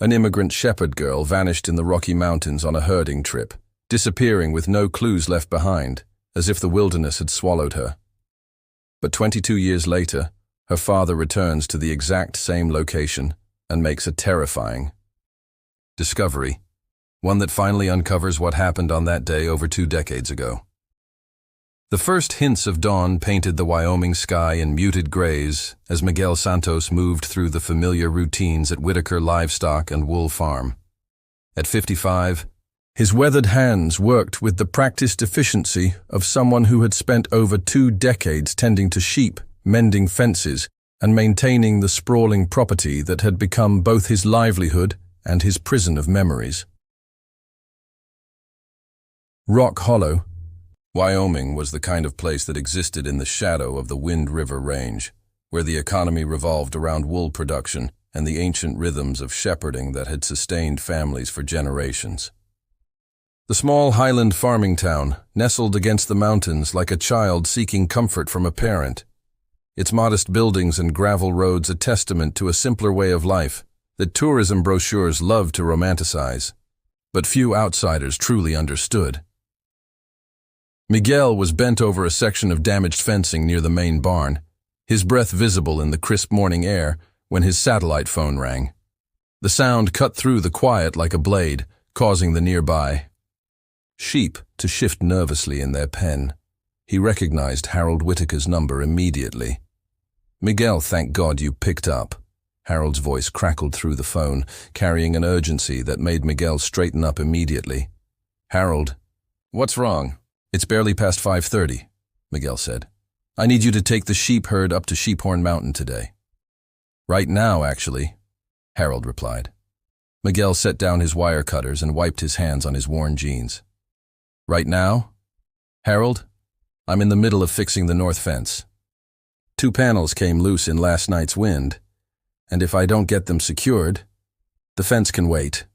An immigrant shepherd girl vanished in the Rocky Mountains on a herding trip, disappearing with no clues left behind, as if the wilderness had swallowed her. But 22 years later, her father returns to the exact same location and makes a terrifying discovery, one that finally uncovers what happened on that day over 2 decades ago. The first hints of dawn painted the Wyoming sky in muted grays as Miguel Santos moved through the familiar routines at Whitaker Livestock and Wool Farm. At 55, his weathered hands worked with the practiced efficiency of someone who had spent over 2 decades tending to sheep, mending fences, and maintaining the sprawling property that had become both his livelihood and his prison of memories. Rock Hollow, Wyoming was the kind of place that existed in the shadow of the Wind River Range, where the economy revolved around wool production and the ancient rhythms of shepherding that had sustained families for generations. The small highland farming town nestled against the mountains like a child seeking comfort from a parent, its modest buildings and gravel roads a testament to a simpler way of life that tourism brochures loved to romanticize, but few outsiders truly understood. Miguel was bent over a section of damaged fencing near the main barn, his breath visible in the crisp morning air when his satellite phone rang. The sound cut through the quiet like a blade, causing the nearby sheep to shift nervously in their pen. He recognized Harold Whitaker's number immediately. "Miguel, thank God you picked up." Harold's voice crackled through the phone, carrying an urgency that made Miguel straighten up immediately. "Harold, what's wrong?" "It's barely past 5:30, Miguel said. "I need you to take the sheep herd up to Sheephorn Mountain today." "Right now, actually," Harold replied. Miguel set down his wire cutters and wiped his hands on his worn jeans. "Right now? Harold, I'm in the middle of fixing the north fence. 2 panels came loose in last night's wind, and if I don't get them secured, the fence can wait,"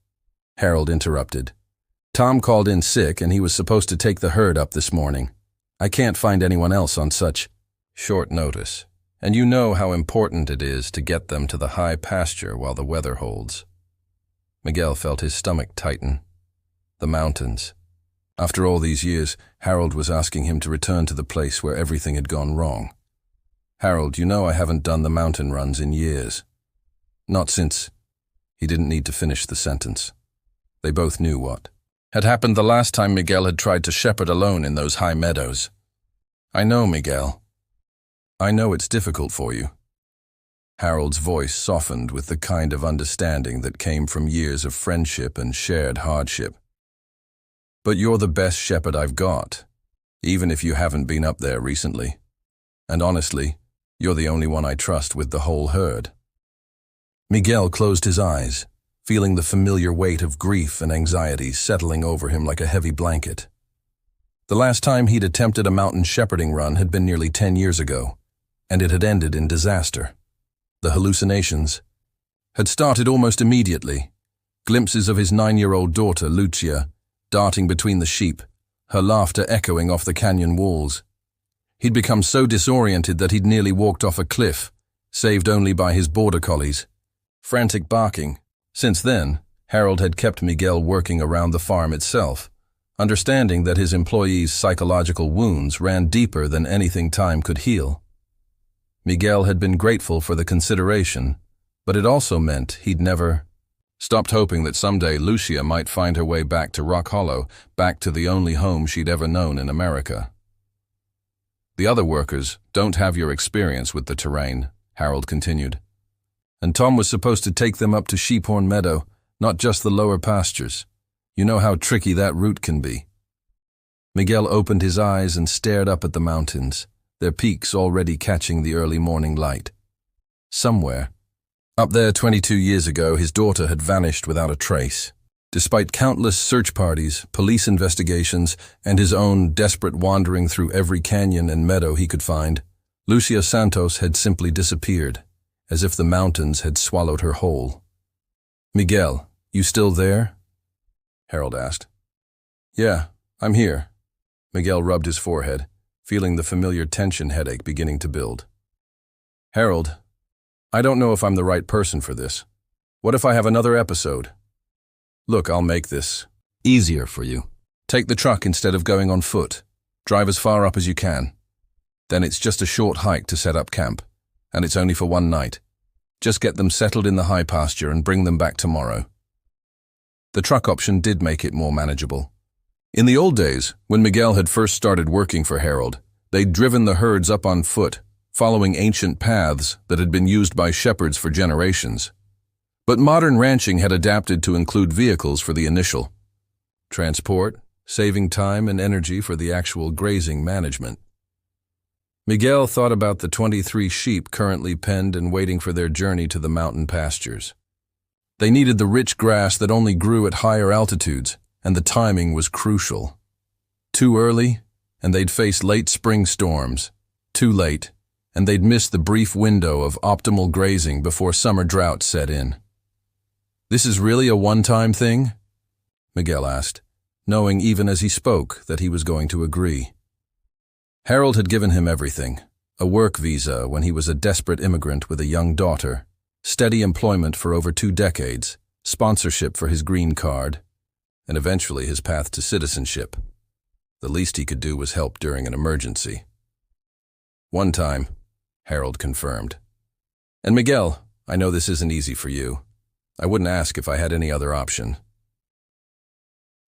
Harold interrupted. "Tom called in sick and he was supposed to take the herd up this morning. I can't find anyone else on such short notice, and you know how important it is to get them to the high pasture while the weather holds." Miguel felt his stomach tighten. The mountains. After all these years, Harold was asking him to return to the place where everything had gone wrong. "Harold, you know I haven't done the mountain runs in years. Not since—" He didn't need to finish the sentence. They both knew what had happened the last time Miguel had tried to shepherd alone in those high meadows. "I know, Miguel. I know it's difficult for you." Harold's voice softened with the kind of understanding that came from years of friendship and shared hardship. "But you're the best shepherd I've got, even if you haven't been up there recently. And honestly, you're the only one I trust with the whole herd." Miguel closed his eyes, feeling the familiar weight of grief and anxiety settling over him like a heavy blanket. The last time he'd attempted a mountain shepherding run had been nearly 10 years ago, and it had ended in disaster. The hallucinations had started almost immediately. Glimpses of his 9-year-old daughter, Lucia, darting between the sheep, her laughter echoing off the canyon walls. He'd become so disoriented that he'd nearly walked off a cliff, saved only by his border collies' frantic barking. Since then, Harold had kept Miguel working around the farm itself, understanding that his employees' psychological wounds ran deeper than anything time could heal. Miguel had been grateful for the consideration, but it also meant he'd never stopped hoping that someday Lucia might find her way back to Rock Hollow, back to the only home she'd ever known in America. "The other workers don't have your experience with the terrain," Harold continued. "And Tom was supposed to take them up to Sheephorn Meadow, not just the lower pastures. You know how tricky that route can be." Miguel opened his eyes and stared up at the mountains, their peaks already catching the early morning light. Somewhere, up there 22 years ago, his daughter had vanished without a trace. Despite countless search parties, police investigations, and his own desperate wandering through every canyon and meadow he could find, Lucia Santos had simply disappeared, as if the mountains had swallowed her whole. "Miguel, you still there?" Harold asked. "Yeah, I'm here." Miguel rubbed his forehead, feeling the familiar tension headache beginning to build. "Harold, I don't know if I'm the right person for this. What if I have another episode? Look, I'll make this easier for you. Take the truck instead of going on foot. Drive as far up as you can. Then it's just a short hike to set up camp, and it's only for one night. Just get them settled in the high pasture and bring them back tomorrow. The truck option did make it more manageable. In the old days, when Miguel had first started working for Harold, they'd driven the herds up on foot, following ancient paths that had been used by shepherds for generations. But modern ranching had adapted to include vehicles for the initial transport, saving time and energy for the actual grazing management. Miguel thought about the 23 sheep currently penned and waiting for their journey to the mountain pastures. They needed the rich grass that only grew at higher altitudes, and the timing was crucial. Too early, and they'd face late spring storms. Too late, and they'd miss the brief window of optimal grazing before summer drought set in. "This is really a one-time thing?" Miguel asked, knowing even as he spoke that he was going to agree. Harold had given him everything: a work visa when he was a desperate immigrant with a young daughter, steady employment for over 2 decades, sponsorship for his green card, and eventually his path to citizenship. The least he could do was help during an emergency. "One time," Harold confirmed. "And Miguel, I know this isn't easy for you. I wouldn't ask if I had any other option."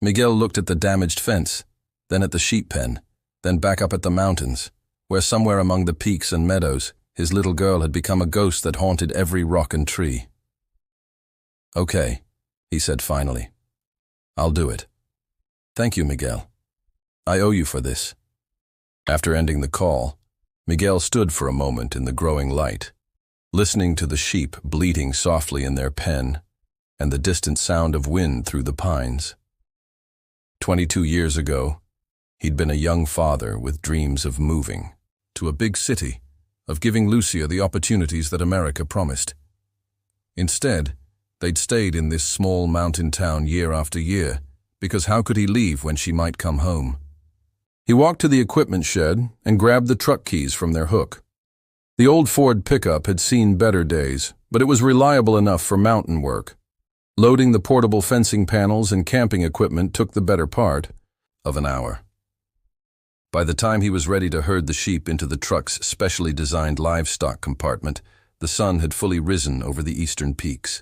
Miguel looked at the damaged fence, then at the sheep pen, then back up at the mountains, where somewhere among the peaks and meadows, his little girl had become a ghost that haunted every rock and tree. "Okay," he said finally. "I'll do it. Thank you, Miguel. I owe you for this." After ending the call, Miguel stood for a moment in the growing light, listening to the sheep bleating softly in their pen and the distant sound of wind through the pines. 22 years ago, he'd been a young father with dreams of moving to a big city, of giving Lucia the opportunities that America promised. Instead, they'd stayed in this small mountain town year after year, because how could he leave when she might come home? He walked to the equipment shed and grabbed the truck keys from their hook. The old Ford pickup had seen better days, but it was reliable enough for mountain work. Loading the portable fencing panels and camping equipment took the better part of an hour. By the time he was ready to herd the sheep into the truck's specially designed livestock compartment, the sun had fully risen over the eastern peaks.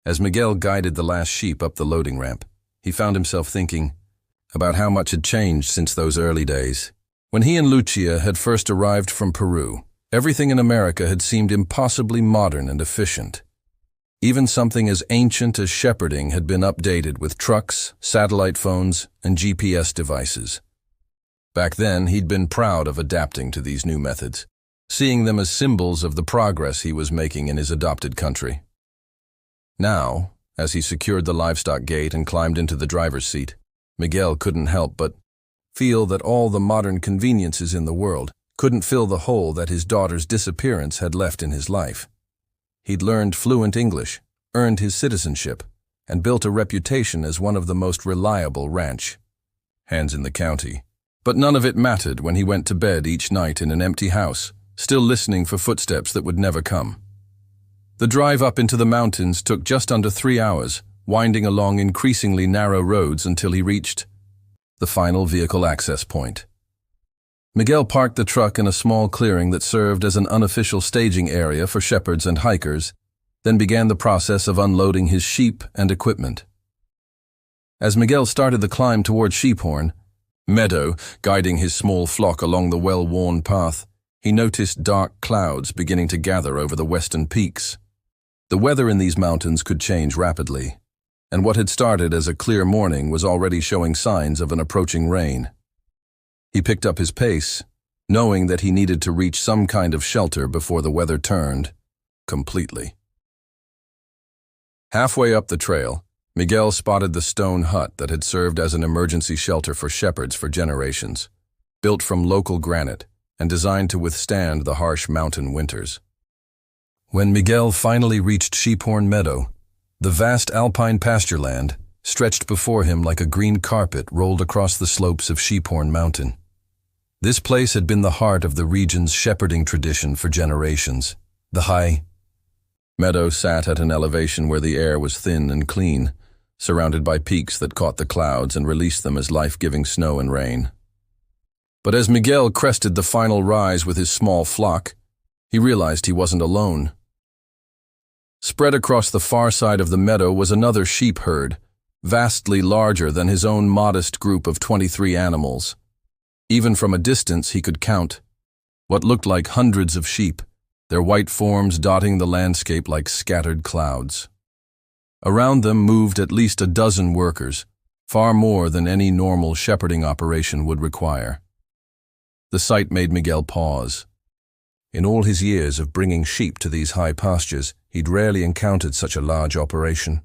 As Miguel guided the last sheep up the loading ramp, he found himself thinking about how much had changed since those early days. When he and Lucia had first arrived from Peru, everything in America had seemed impossibly modern and efficient. Even something as ancient as shepherding had been updated with trucks, satellite phones, and GPS devices. Back then, he'd been proud of adapting to these new methods, seeing them as symbols of the progress he was making in his adopted country. Now, as he secured the livestock gate and climbed into the driver's seat, Miguel couldn't help but feel that all the modern conveniences in the world couldn't fill the hole that his daughter's disappearance had left in his life. He'd learned fluent English, earned his citizenship, and built a reputation as one of the most reliable ranch hands in the county. But none of it mattered when he went to bed each night in an empty house, still listening for footsteps that would never come. The drive up into the mountains took just under 3 hours, winding along increasingly narrow roads until he reached the final vehicle access point. Miguel parked the truck in a small clearing that served as an unofficial staging area for shepherds and hikers, then began the process of unloading his sheep and equipment. As Miguel started the climb toward Sheephorn Meadow, guiding his small flock along the well-worn path, he noticed dark clouds beginning to gather over the western peaks. The weather in these mountains could change rapidly, and what had started as a clear morning was already showing signs of an approaching rain. He picked up his pace, knowing that he needed to reach some kind of shelter before the weather turned completely. Halfway up the trail, Miguel spotted the stone hut that had served as an emergency shelter for shepherds for generations, built from local granite and designed to withstand the harsh mountain winters. When Miguel finally reached Sheephorn Meadow, the vast alpine pastureland stretched before him like a green carpet rolled across the slopes of Sheephorn Mountain. This place had been the heart of the region's shepherding tradition for generations. The high, Meadow sat at an elevation where the air was thin and clean, surrounded by peaks that caught the clouds and released them as life-giving snow and rain. But as Miguel crested the final rise with his small flock, he realized he wasn't alone. Spread across the far side of the meadow was another sheep herd, vastly larger than his own modest group of 23 animals. Even from a distance he could count what looked like hundreds of sheep, their white forms dotting the landscape like scattered clouds. Around them moved at least a dozen workers, far more than any normal shepherding operation would require. The sight made Miguel pause. In all his years of bringing sheep to these high pastures, he'd rarely encountered such a large operation.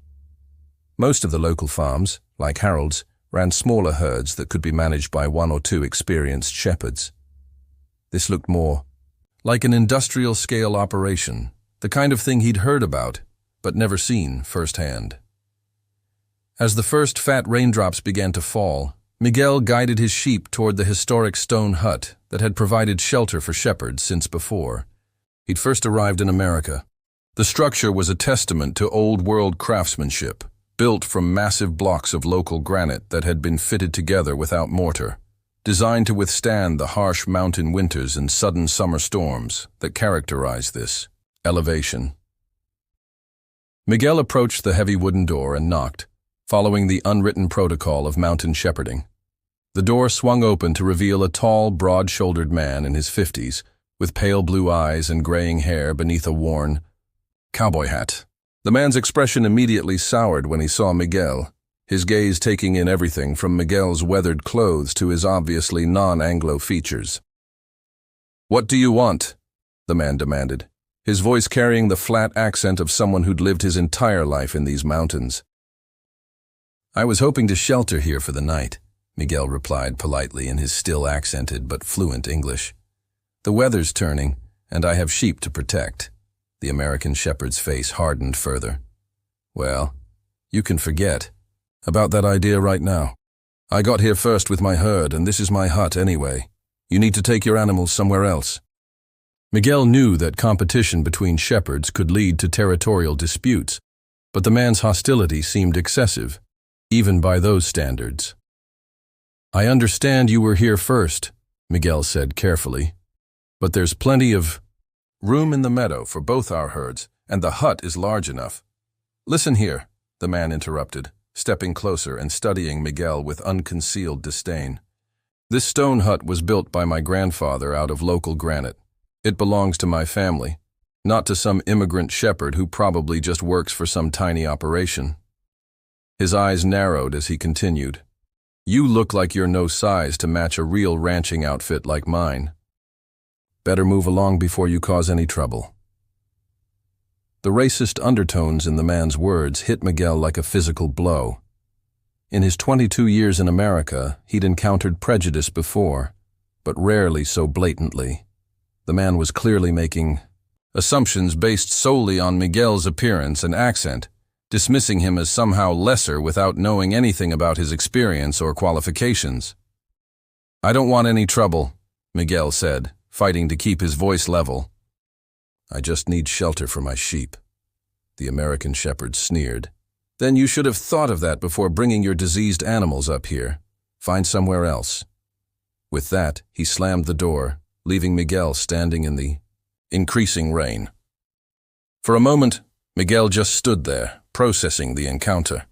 Most of the local farms, like Harold's, ran smaller herds that could be managed by one or two experienced shepherds. This looked more like an industrial-scale operation, the kind of thing he'd heard about, but never seen firsthand. As the first fat raindrops began to fall, Miguel guided his sheep toward the historic stone hut that had provided shelter for shepherds since before he'd first arrived in America. The structure was a testament to old-world craftsmanship, built from massive blocks of local granite that had been fitted together without mortar, designed to withstand the harsh mountain winters and sudden summer storms that characterized this elevation. Miguel approached the heavy wooden door and knocked, following the unwritten protocol of mountain shepherding. The door swung open to reveal a tall, broad-shouldered man in his 50s, with pale blue eyes and graying hair beneath a worn cowboy hat. The man's expression immediately soured when he saw Miguel, his gaze taking in everything from Miguel's weathered clothes to his obviously non-Anglo features. "What do you want?" the man demanded, his voice carrying the flat accent of someone who'd lived his entire life in these mountains. "I was hoping to shelter here for the night," Miguel replied politely in his still accented but fluent English. "The weather's turning, and I have sheep to protect." The American shepherd's face hardened further. "Well, you can forget about that idea right now. I got here first with my herd, and this is my hut anyway. You need to take your animals somewhere else." Miguel knew that competition between shepherds could lead to territorial disputes, but the man's hostility seemed excessive, even by those standards. "I understand you were here first," Miguel said carefully, "but there's plenty of room in the meadow for both our herds, and the hut is large enough." "Listen here," the man interrupted, stepping closer and studying Miguel with unconcealed disdain. "This stone hut was built by my grandfather out of local granite. It belongs to my family, not to some immigrant shepherd who probably just works for some tiny operation." His eyes narrowed as he continued. "You look like you're no size to match a real ranching outfit like mine. Better move along before you cause any trouble." The racist undertones in the man's words hit Miguel like a physical blow. In his 22 years in America, he'd encountered prejudice before, but rarely so blatantly. The man was clearly making assumptions based solely on Miguel's appearance and accent, dismissing him as somehow lesser without knowing anything about his experience or qualifications. "I don't want any trouble," Miguel said, fighting to keep his voice level. "I just need shelter for my sheep," the American shepherd sneered. "Then you should have thought of that before bringing your diseased animals up here. Find somewhere else." With that, he slammed the door, leaving Miguel standing in the increasing rain. For a moment, Miguel just stood there, processing the encounter.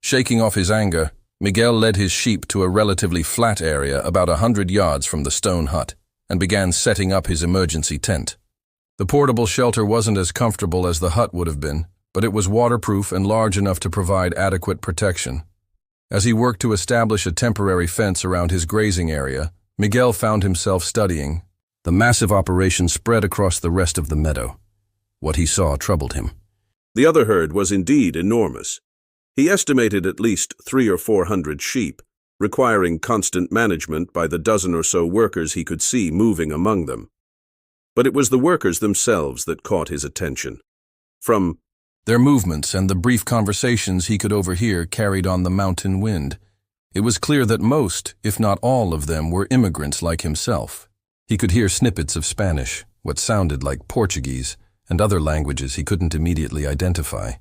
Shaking off his anger, Miguel led his sheep to a relatively flat area about 100 yards from the stone hut and began setting up his emergency tent. The portable shelter wasn't as comfortable as the hut would have been, but it was waterproof and large enough to provide adequate protection. As he worked to establish a temporary fence around his grazing area, Miguel found himself studying the massive operation spread across the rest of the meadow. What he saw troubled him. The other herd was indeed enormous. He estimated at least 300 or 400 sheep, requiring constant management by the dozen or so workers he could see moving among them. But it was the workers themselves that caught his attention. From their movements and the brief conversations he could overhear carried on the mountain wind, it was clear that most, if not all of them, were immigrants like himself. He could hear snippets of Spanish, what sounded like Portuguese, and other languages he couldn't immediately identify.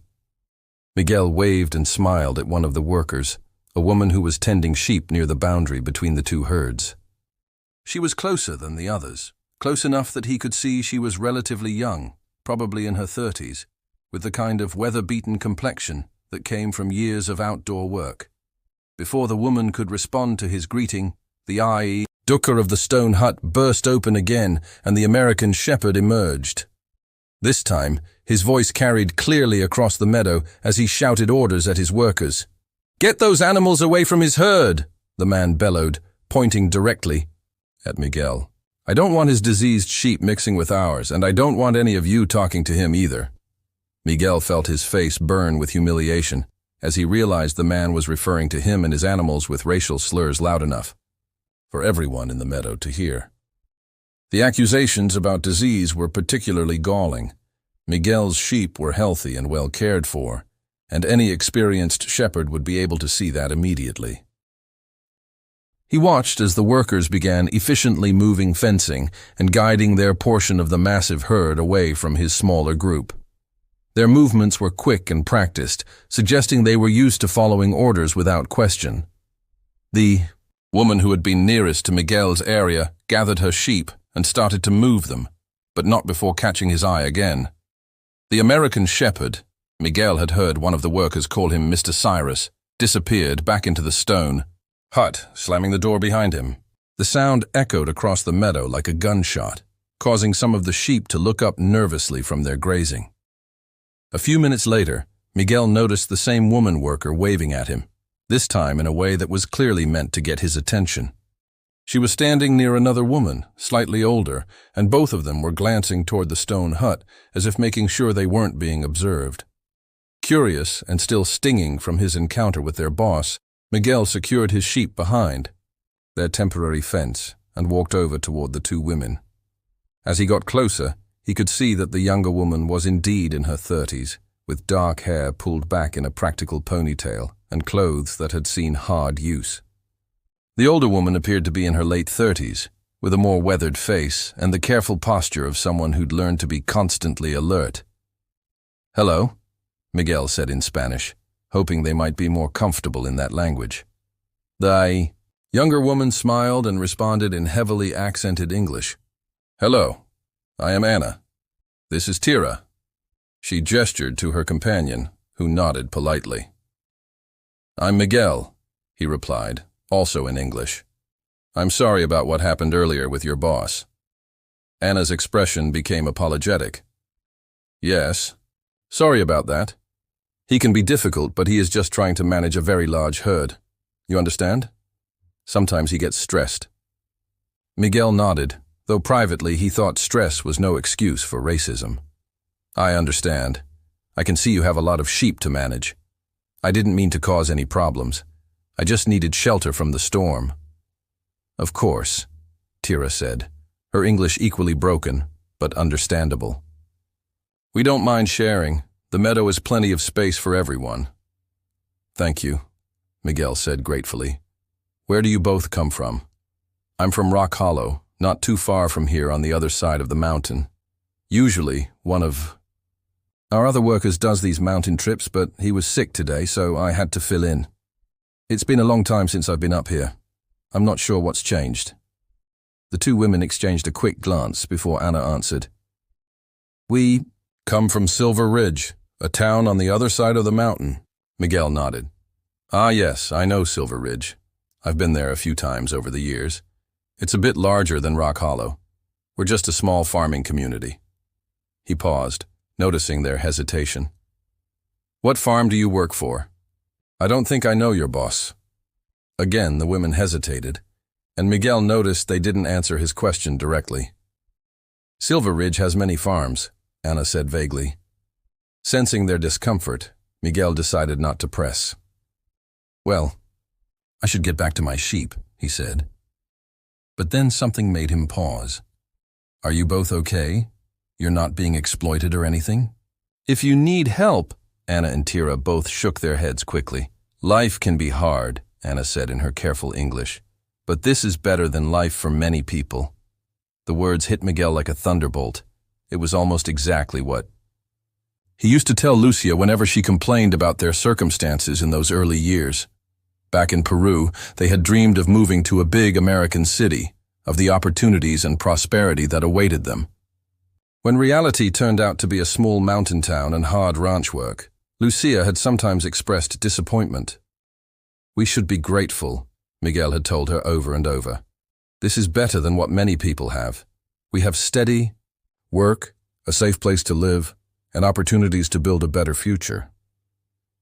Miguel waved and smiled at one of the workers, a woman who was tending sheep near the boundary between the two herds. She was closer than the others, close enough that he could see she was relatively young, probably in her 30s, with the kind of weather-beaten complexion that came from years of outdoor work. Before the woman could respond to his greeting, the eye ducker of the stone hut burst open again and the American shepherd emerged. This time, his voice carried clearly across the meadow as he shouted orders at his workers. "Get those animals away from his herd," the man bellowed, pointing directly at Miguel. "I don't want his diseased sheep mixing with ours, and I don't want any of you talking to him either." Miguel felt his face burn with humiliation as he realized the man was referring to him and his animals with racial slurs loud enough for everyone in the meadow to hear. The accusations about disease were particularly galling. Miguel's sheep were healthy and well cared for, and any experienced shepherd would be able to see that immediately. He watched as the workers began efficiently moving fencing and guiding their portion of the massive herd away from his smaller group. Their movements were quick and practiced, suggesting they were used to following orders without question. The woman who had been nearest to Miguel's area gathered her sheep and started to move them, but not before catching his eye again. The American shepherd, Miguel had heard one of the workers call him Mr. Cyrus, disappeared back into the stone hut, slamming the door behind him. The sound echoed across the meadow like a gunshot, causing some of the sheep to look up nervously from their grazing. A few minutes later, Miguel noticed the same woman worker waving at him, this time in a way that was clearly meant to get his attention. She was standing near another woman, slightly older, and both of them were glancing toward the stone hut as if making sure they weren't being observed. Curious and still stinging from his encounter with their boss, Miguel secured his sheep behind their temporary fence and walked over toward the two women. As he got closer, he could see that the younger woman was indeed in her 30s, with dark hair pulled back in a practical ponytail and clothes that had seen hard use. The older woman appeared to be in her late 30s, with a more weathered face and the careful posture of someone who'd learned to be constantly alert. "Hello," Miguel said in Spanish, hoping they might be more comfortable in that language. The younger woman smiled and responded in heavily accented English. "Hello, I am Anna. This is Tira." She gestured to her companion, who nodded politely. "I'm Miguel," he replied, also in English. "I'm sorry about what happened earlier with your boss." Anna's expression became apologetic. "Yes, sorry about that. He can be difficult, but he is just trying to manage a very large herd. You understand? Sometimes he gets stressed." Miguel nodded, though privately he thought stress was no excuse for racism. "I understand. I can see you have a lot of sheep to manage. I didn't mean to cause any problems. I just needed shelter from the storm." "Of course," Tira said, her English equally broken, but understandable. "We don't mind sharing. The meadow is plenty of space for everyone." "Thank you," Miguel said gratefully. "Where do you both come from?" "I'm from Rock Hollow, not too far from here on the other side of the mountain. Usually, one of our other workers does these mountain trips, but he was sick today, so I had to fill in. It's been a long time since I've been up here. I'm not sure what's changed." The two women exchanged a quick glance before Anna answered. "We come from Silver Ridge, a town on the other side of the mountain." Miguel nodded. "Ah, yes, I know Silver Ridge. I've been there a few times over the years. It's a bit larger than Rock Hollow. We're just a small farming community." He paused, noticing their hesitation. "What farm do you work for?" "I don't think I know your boss." Again, the women hesitated, and Miguel noticed they didn't answer his question directly. "Silver Ridge has many farms," Anna said vaguely. Sensing their discomfort, Miguel decided not to press. "Well, I should get back to my sheep," he said. But then something made him pause. "Are you both okay? You're not being exploited or anything?" "If you need help," Anna and Tira both shook their heads quickly. "Life can be hard," Anna said in her careful English, "but this is better than life for many people." The words hit Miguel like a thunderbolt. It was almost exactly what he used to tell Lucia whenever she complained about their circumstances in those early years. Back in Peru, they had dreamed of moving to a big American city, of the opportunities and prosperity that awaited them. When reality turned out to be a small mountain town and hard ranch work, Lucia had sometimes expressed disappointment. "We should be grateful," Miguel had told her over and over. "This is better than what many people have. We have steady work, a safe place to live, and opportunities to build a better future."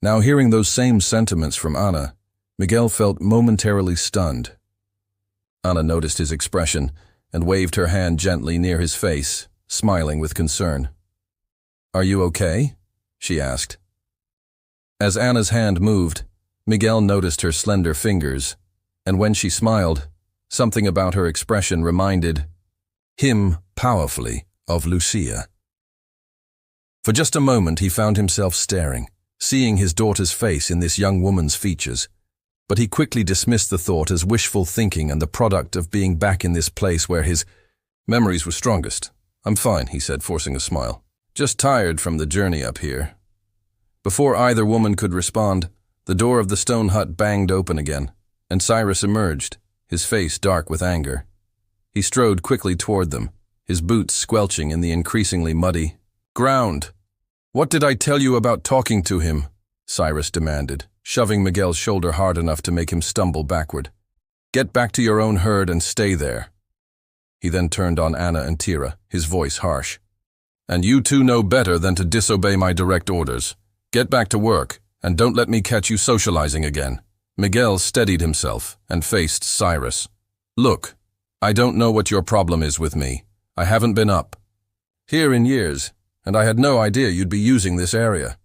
Now, hearing those same sentiments from Ana, Miguel felt momentarily stunned. Ana noticed his expression and waved her hand gently near his face, smiling with concern. "Are you okay?" she asked. As Ana's hand moved, Miguel noticed her slender fingers, and when she smiled, something about her expression reminded him powerfully of Lucia. For just a moment he found himself staring, seeing his daughter's face in this young woman's features, but he quickly dismissed the thought as wishful thinking and the product of being back in this place where his memories were strongest. "I'm fine," he said, forcing a smile. "Just tired from the journey up here." Before either woman could respond, the door of the stone hut banged open again, and Cyrus emerged, his face dark with anger. He strode quickly toward them, his boots squelching in the increasingly muddy ground. "What did I tell you about talking to him?" Cyrus demanded, shoving Miguel's shoulder hard enough to make him stumble backward. "Get back to your own herd and stay there." He then turned on Ana and Tira, his voice harsh. "And you two know better than to disobey my direct orders. Get back to work, and don't let me catch you socializing again." Miguel steadied himself and faced Cyrus. "Look, I don't know what your problem is with me. I haven't been up here in years, and I had no idea you'd be using this area.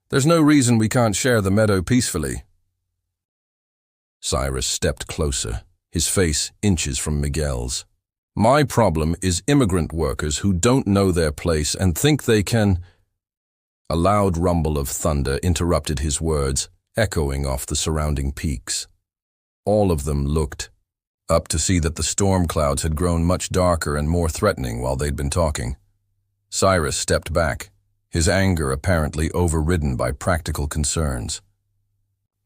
There's no reason we can't share the meadow peacefully." Cyrus stepped closer, his face inches from Miguel's. "My problem is immigrant workers who don't know their place and think they can—" A loud rumble of thunder interrupted his words, echoing off the surrounding peaks. All of them looked up to see that the storm clouds had grown much darker and more threatening while they'd been talking. Cyrus stepped back, his anger apparently overridden by practical concerns.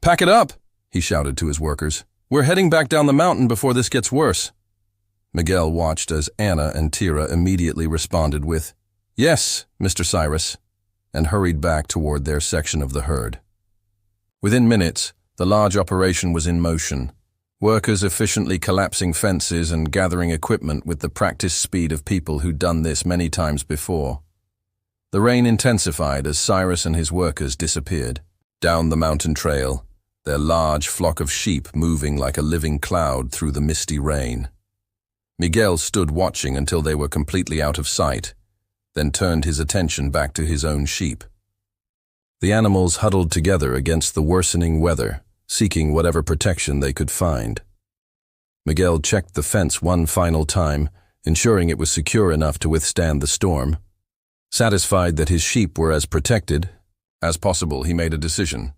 "Pack it up," he shouted to his workers. "We're heading back down the mountain before this gets worse." Miguel watched as Ana and Tira immediately responded with, "Yes, Mr. Cyrus," and hurried back toward their section of the herd. Within minutes, the large operation was in motion, workers efficiently collapsing fences and gathering equipment with the practiced speed of people who'd done this many times before. The rain intensified as Cyrus and his workers disappeared. Down the mountain trail, their large flock of sheep moving like a living cloud through the misty rain. Miguel stood watching until they were completely out of sight, then turned his attention back to his own sheep. The animals huddled together against the worsening weather, seeking whatever protection they could find. Miguel checked the fence one final time, ensuring it was secure enough to withstand the storm. Satisfied that his sheep were as protected as possible, he made a decision.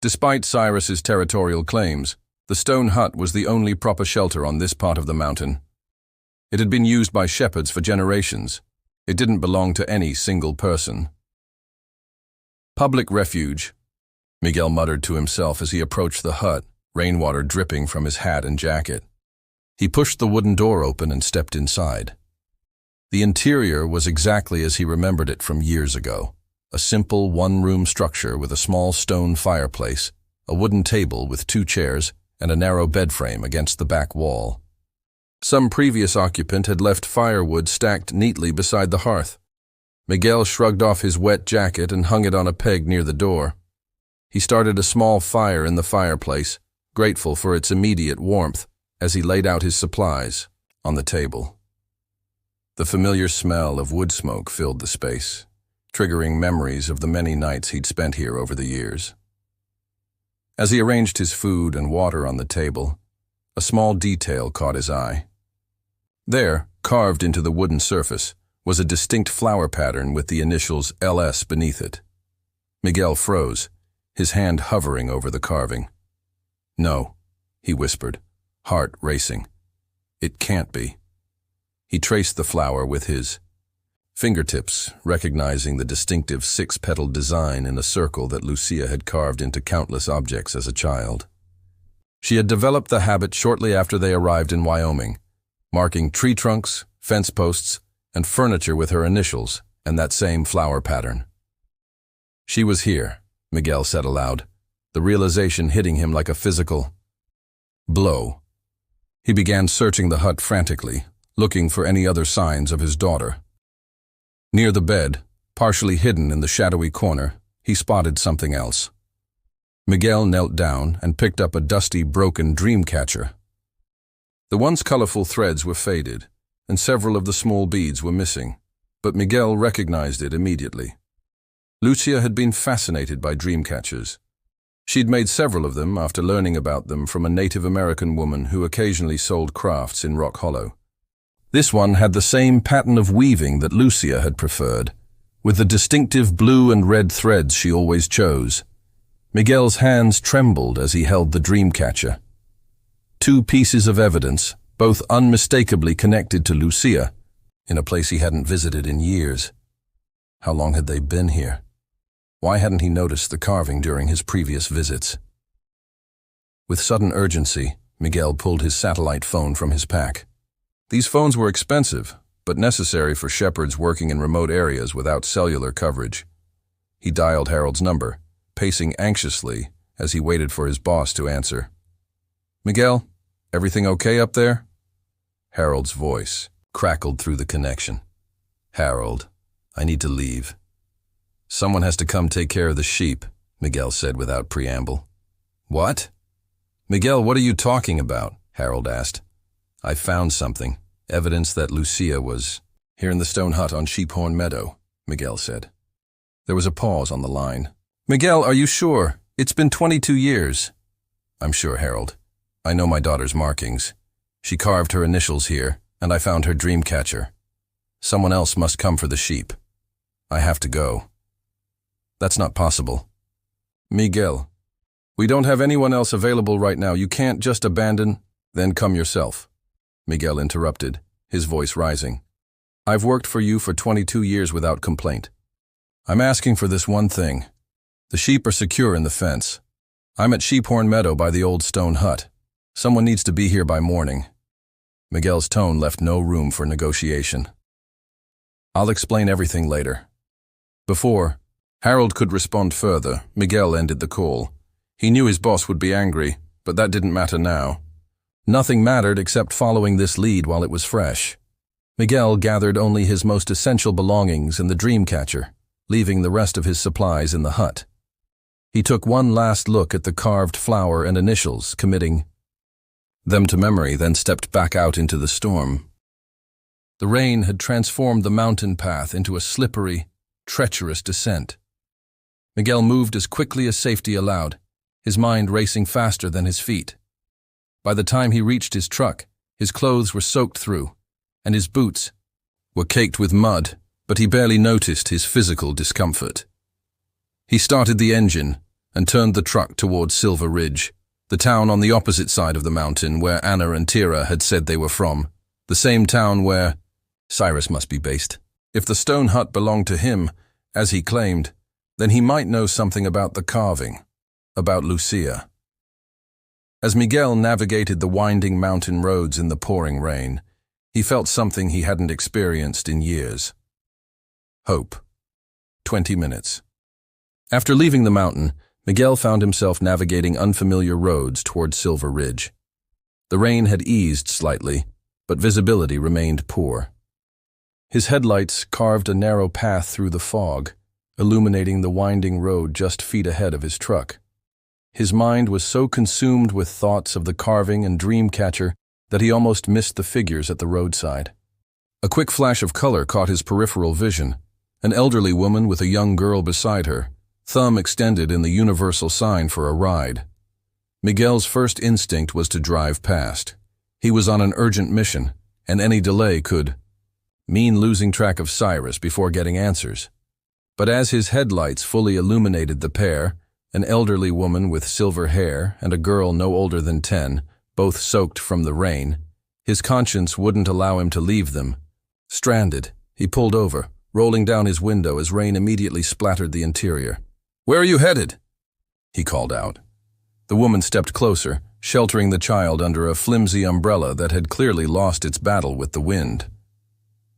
Despite Cyrus's territorial claims, the stone hut was the only proper shelter on this part of the mountain. It had been used by shepherds for generations. It didn't belong to any single person. "Public refuge," Miguel muttered to himself as he approached the hut, rainwater dripping from his hat and jacket. He pushed the wooden door open and stepped inside. The interior was exactly as he remembered it from years ago. A simple one-room structure with a small stone fireplace, a wooden table with 2 chairs, and a narrow bed frame against the back wall. Some previous occupant had left firewood stacked neatly beside the hearth. Miguel shrugged off his wet jacket and hung it on a peg near the door. He started a small fire in the fireplace, grateful for its immediate warmth, as he laid out his supplies on the table. The familiar smell of wood smoke filled the space, triggering memories of the many nights he'd spent here over the years. As he arranged his food and water on the table, a small detail caught his eye. There, carved into the wooden surface, was a distinct flower pattern with the initials LS beneath it. Miguel froze, his hand hovering over the carving. "No," he whispered, heart racing. "It can't be." He traced the flower with his fingertips recognizing the distinctive six-petaled design in a circle that Lucia had carved into countless objects as a child. She had developed the habit shortly after they arrived in Wyoming, marking tree trunks, fence posts, and furniture with her initials and that same flower pattern. She was here, Miguel said aloud, the realization hitting him like a physical blow. He began searching the hut frantically, looking for any other signs of his daughter. Near the bed, partially hidden in the shadowy corner, he spotted something else. Miguel knelt down and picked up a dusty, broken dream catcher. The once colorful threads were faded, and several of the small beads were missing, but Miguel recognized it immediately. Lucia had been fascinated by dream catchers. She'd made several of them after learning about them from a Native American woman who occasionally sold crafts in Rock Hollow. This one had the same pattern of weaving that Lucia had preferred, with the distinctive blue and red threads she always chose. Miguel's hands trembled as he held the dream catcher. Two pieces of evidence, both unmistakably connected to Lucia, in a place he hadn't visited in years. How long had they been here? Why hadn't he noticed the carving during his previous visits? With sudden urgency, Miguel pulled his satellite phone from his pack. These phones were expensive, but necessary for shepherds working in remote areas without cellular coverage. He dialed Harold's number, pacing anxiously as he waited for his boss to answer. "Miguel, everything okay up there?" Harold's voice crackled through the connection. "Harold, I need to leave." "Someone has to come take care of the sheep," Miguel said without preamble. "What?" "Miguel, what are you talking about?" Harold asked. "I found something, evidence that Lucia was here in the stone hut on Sheephorn Meadow," Miguel said. There was a pause on the line. "Miguel, are you sure? It's been 22 years. "I'm sure, Harold. I know my daughter's markings. She carved her initials here, and I found her dream catcher. Someone else must come for the sheep. I have to go." "That's not possible." "Miguel, we don't have anyone else available right now. You can't just abandon." "Then come yourself," Miguel interrupted, his voice rising. "I've worked for you for 22 years without complaint. I'm asking for this one thing. The sheep are secure in the fence. I'm at Sheephorn Meadow by the old stone hut. Someone needs to be here by morning." Miguel's tone left no room for negotiation. "I'll explain everything later." Before Harold could respond further, Miguel ended the call. He knew his boss would be angry, but that didn't matter now. Nothing mattered except following this lead while it was fresh. Miguel gathered only his most essential belongings and the dream catcher, leaving the rest of his supplies in the hut. He took one last look at the carved flower and initials, committing them to memory, then stepped back out into the storm. The rain had transformed the mountain path into a slippery, treacherous descent. Miguel moved as quickly as safety allowed, his mind racing faster than his feet. By the time he reached his truck, his clothes were soaked through, and his boots were caked with mud, but he barely noticed his physical discomfort. He started the engine and turned the truck toward Silver Ridge, the town on the opposite side of the mountain where Anna and Tira had said they were from, the same town where Cyrus must be based. If the stone hut belonged to him, as he claimed, then he might know something about the carving, about Lucia. As Miguel navigated the winding mountain roads in the pouring rain, he felt something he hadn't experienced in years. Hope. 20 minutes. After leaving the mountain, Miguel found himself navigating unfamiliar roads toward Silver Ridge. The rain had eased slightly, but visibility remained poor. His headlights carved a narrow path through the fog, illuminating the winding road just feet ahead of his truck. His mind was so consumed with thoughts of the carving and dream catcher that he almost missed the figures at the roadside. A quick flash of color caught his peripheral vision, an elderly woman with a young girl beside her, thumb extended in the universal sign for a ride. Miguel's first instinct was to drive past. He was on an urgent mission, and any delay could mean losing track of Cyrus before getting answers. But as his headlights fully illuminated the pair, an elderly woman with silver hair and a girl no older than 10, both soaked from the rain, his conscience wouldn't allow him to leave them. Stranded, he pulled over, rolling down his window as rain immediately splattered the interior. "Where are you headed?" he called out. The woman stepped closer, sheltering the child under a flimsy umbrella that had clearly lost its battle with the wind.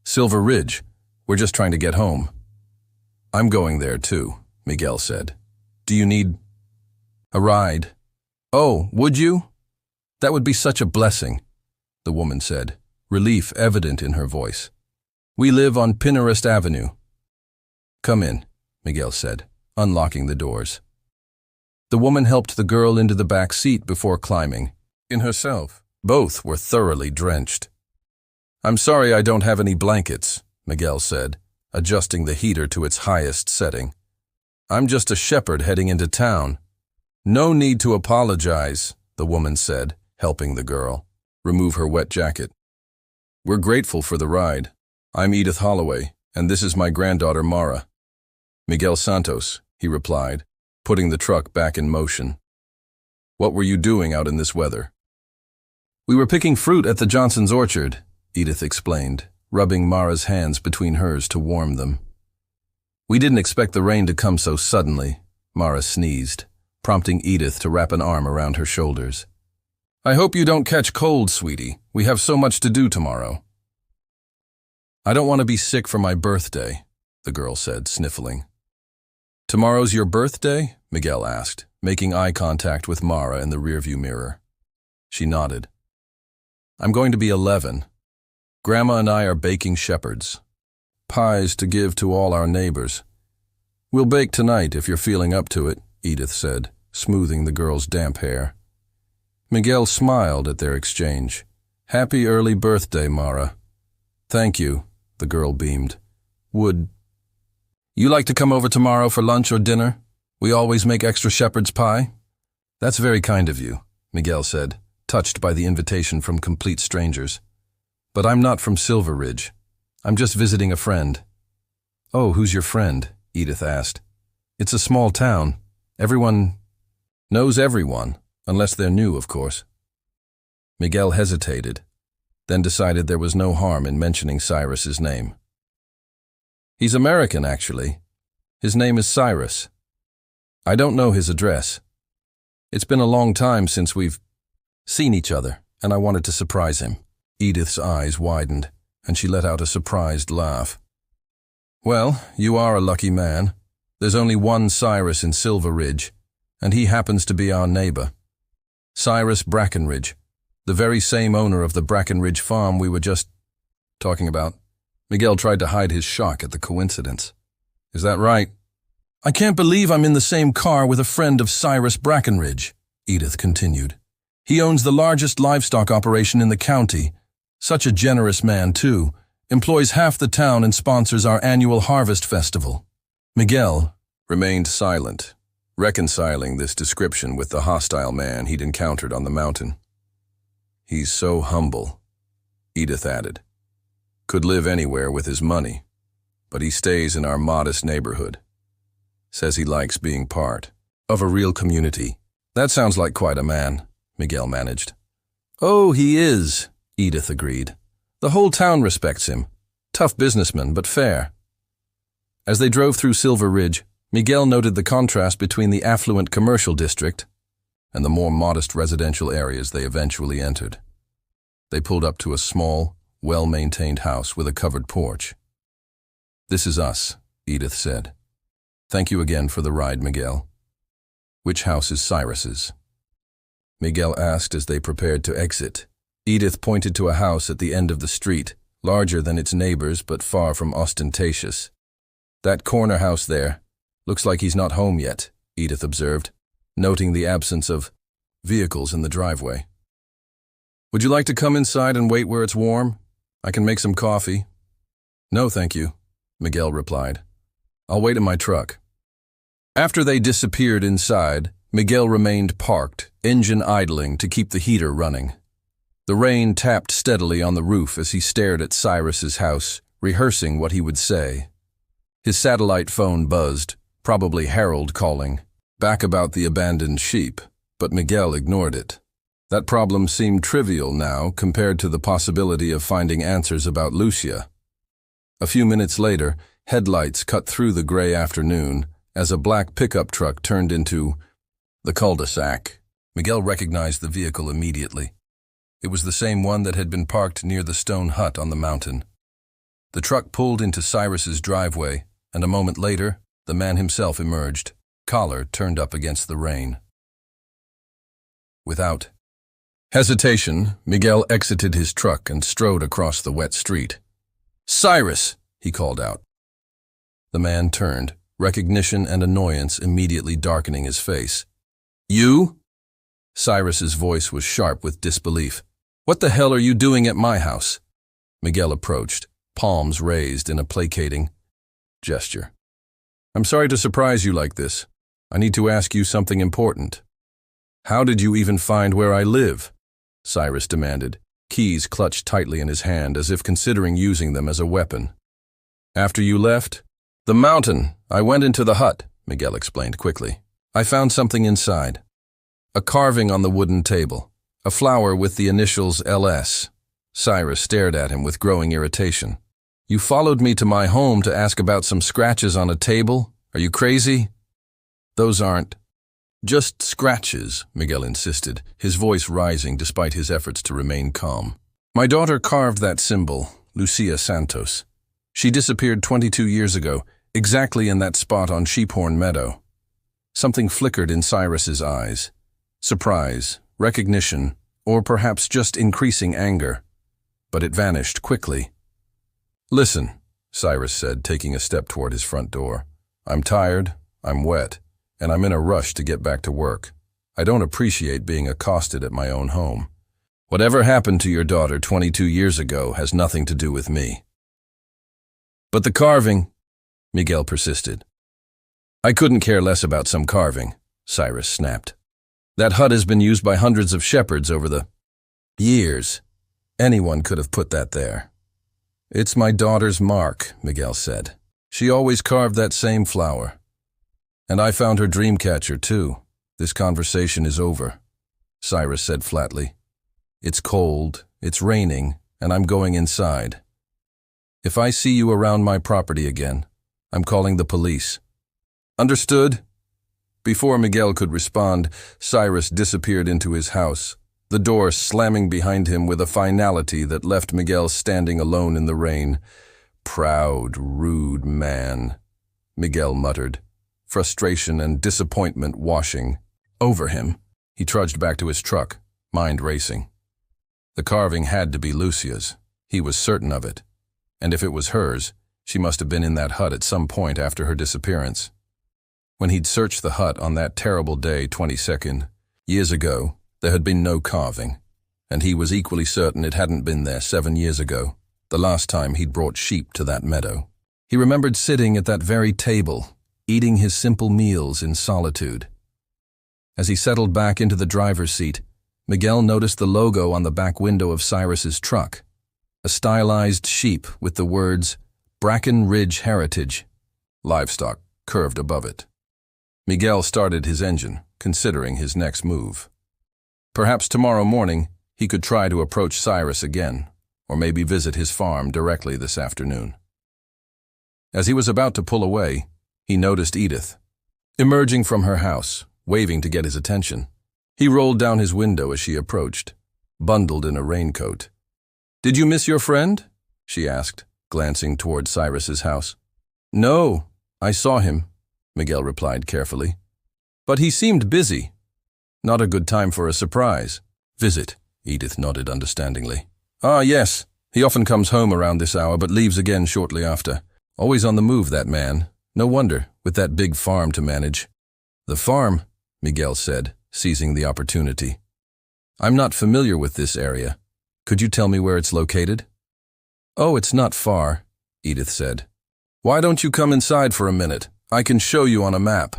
"Silver Ridge. We're just trying to get home." "I'm going there too," Miguel said. "Do you need a ride?" "Oh, would you? That would be such a blessing," the woman said, relief evident in her voice. "We live on Pinnerest Avenue." "Come in," Miguel said, unlocking the doors. The woman helped the girl into the back seat before climbing in herself. Both were thoroughly drenched. "I'm sorry I don't have any blankets," Miguel said, adjusting the heater to its highest setting. "I'm just a shepherd heading into town." "No need to apologize," the woman said, helping the girl remove her wet jacket. "We're grateful for the ride. I'm Edith Holloway, and this is my granddaughter Mara." "Miguel Santos," he replied, putting the truck back in motion. "What were you doing out in this weather?" "We were picking fruit at the Johnson's orchard," Edith explained, rubbing Mara's hands between hers to warm them. "We didn't expect the rain to come so suddenly," Mara sneezed, prompting Edith to wrap an arm around her shoulders. "I hope you don't catch cold, sweetie. We have so much to do tomorrow." "I don't want to be sick for my birthday," the girl said, sniffling. "Tomorrow's your birthday?" Miguel asked, making eye contact with Mara in the rearview mirror. She nodded. "I'm going to be 11. Grandma and I are baking shepherds. Pies to give to all our neighbors. We'll bake tonight if you're feeling up to it," Edith said, smoothing the girl's damp hair. Miguel smiled at their exchange. "Happy early birthday, Mara." "Thank you," the girl beamed. "Would you like to come over tomorrow for lunch or dinner? We always make extra shepherd's pie." "That's very kind of you," Miguel said, touched by the invitation from complete strangers. "But I'm not from Silver Ridge. I'm just visiting a friend." "Oh, who's your friend?" Edith asked. "It's a small town. Everyone knows everyone, unless they're new, of course." Miguel hesitated, then decided there was no harm in mentioning Cyrus's name. "He's American, actually. His name is Cyrus. I don't know his address. It's been a long time since we've seen each other, and I wanted to surprise him." Edith's eyes widened, and she let out a surprised laugh. "Well, you are a lucky man. There's only one Cyrus in Silver Ridge, and he happens to be our neighbor. Cyrus Brackenridge, the very same owner of the Brackenridge farm we were just talking about." Miguel tried to hide his shock at the coincidence. "Is that right?" "I can't believe I'm in the same car with a friend of Cyrus Brackenridge," Edith continued. "He owns the largest livestock operation in the county. Such a generous man, too. Employs half the town and sponsors our annual harvest festival." Miguel remained silent, reconciling this description with the hostile man he'd encountered on the mountain. "He's so humble," Edith added. "Could live anywhere with his money, but he stays in our modest neighborhood. Says he likes being part of a real community." "That sounds like quite a man," Miguel managed. "Oh, he is," Edith agreed. "The whole town respects him. Tough businessman, but fair." As they drove through Silver Ridge, Miguel noted the contrast between the affluent commercial district and the more modest residential areas they eventually entered. They pulled up to a small, well-maintained house with a covered porch. "This is us," Edith said. "Thank you again for the ride, Miguel." "Which house is Cyrus's?" Miguel asked as they prepared to exit. Edith pointed to a house at the end of the street, larger than its neighbors but far from ostentatious. "That corner house there. Looks like he's not home yet," Edith observed, noting the absence of vehicles in the driveway. "Would you like to come inside and wait where it's warm? I can make some coffee." "No, thank you," Miguel replied. "I'll wait in my truck." After they disappeared inside, Miguel remained parked, engine idling to keep the heater running. The rain tapped steadily on the roof as he stared at Cyrus's house, rehearsing what he would say. His satellite phone buzzed, probably Harold calling, back about the abandoned sheep, but Miguel ignored it. That problem seemed trivial now compared to the possibility of finding answers about Lucia. A few minutes later, Headlights cut through the gray afternoon as a black pickup truck turned into the cul-de-sac. Miguel recognized the vehicle immediately. It was the same one that had been parked near the stone hut on the mountain. The truck pulled into Cyrus's driveway, and a moment later, the man himself emerged, collar turned up against the rain. Without hesitation, Miguel exited his truck and strode across the wet street. "Cyrus!" he called out. The man turned, recognition and annoyance immediately darkening his face. "You?" Cyrus's voice was sharp with disbelief. "What the hell are you doing at my house?" Miguel approached, palms raised in a placating gesture. "I'm sorry to surprise you like this. I need to ask you something important." "How did you even find where I live?" Cyrus demanded, keys clutched tightly in his hand as if considering using them as a weapon. "After you left?" "The mountain. I went into the hut," Miguel explained quickly. "I found something inside. A carving on the wooden table. A flower with the initials LS. Cyrus stared at him with growing irritation. "You followed me to my home to ask about some scratches on a table? Are you crazy?" "Those aren't just scratches," Miguel insisted, his voice rising despite his efforts to remain calm. "My daughter carved that symbol, Lucia Santos. She disappeared 22 years ago, exactly in that spot on Sheephorn Meadow." Something flickered in Cyrus's eyes. Surprise, recognition, or perhaps just increasing anger. But it vanished quickly. "Listen," Cyrus said, taking a step toward his front door. "I'm tired, I'm wet, and I'm in a rush to get back to work. I don't appreciate being accosted at my own home. Whatever happened to your daughter 22 years ago has nothing to do with me." "But the carving," Miguel persisted. "I couldn't care less about some carving," Cyrus snapped. "That hut has been used by hundreds of shepherds over the years. Anyone could have put that there." "It's my daughter's mark," Miguel said. "She always carved that same flower. And I found her dream catcher, too. This conversation is over," Cyrus said flatly. "It's cold, it's raining, and I'm going inside. If I see you around my property again, I'm calling the police." "Understood?" Before Miguel could respond, Cyrus disappeared into his house, the door slamming behind him with a finality that left Miguel standing alone in the rain. "Proud, rude man," Miguel muttered, frustration and disappointment washing over him. He trudged back to his truck, mind racing. The carving had to be Lucia's. He was certain of it. And if it was hers, she must have been in that hut at some point after her disappearance. When he'd searched the hut on that terrible day 22nd, years ago, there had been no carving, and he was equally certain it hadn't been there 7 years ago, the last time he'd brought sheep to that meadow. He remembered sitting at that very table, eating his simple meals in solitude. As he settled back into the driver's seat, Miguel noticed the logo on the back window of Cyrus's truck, a stylized sheep with the words Bracken Ridge Heritage, livestock curved above it. Miguel started his engine, considering his next move. Perhaps tomorrow morning he could try to approach Cyrus again, or maybe visit his farm directly this afternoon. As he was about to pull away, he noticed Edith, emerging from her house, waving to get his attention. He rolled down his window as she approached, bundled in a raincoat. "Did you miss your friend?" she asked, glancing toward Cyrus's house. "No, I saw him," Miguel replied carefully. "But he seemed busy. Not a good time for a surprise." "Visit," Edith nodded understandingly. "Ah, yes. He often comes home around this hour but leaves again shortly after. Always on the move, that man. No wonder, with that big farm to manage." "The farm," Miguel said, seizing the opportunity. "I'm not familiar with this area. Could you tell me where it's located?" "Oh, it's not far," Edith said. "Why don't you come inside for a minute? I can show you on a map."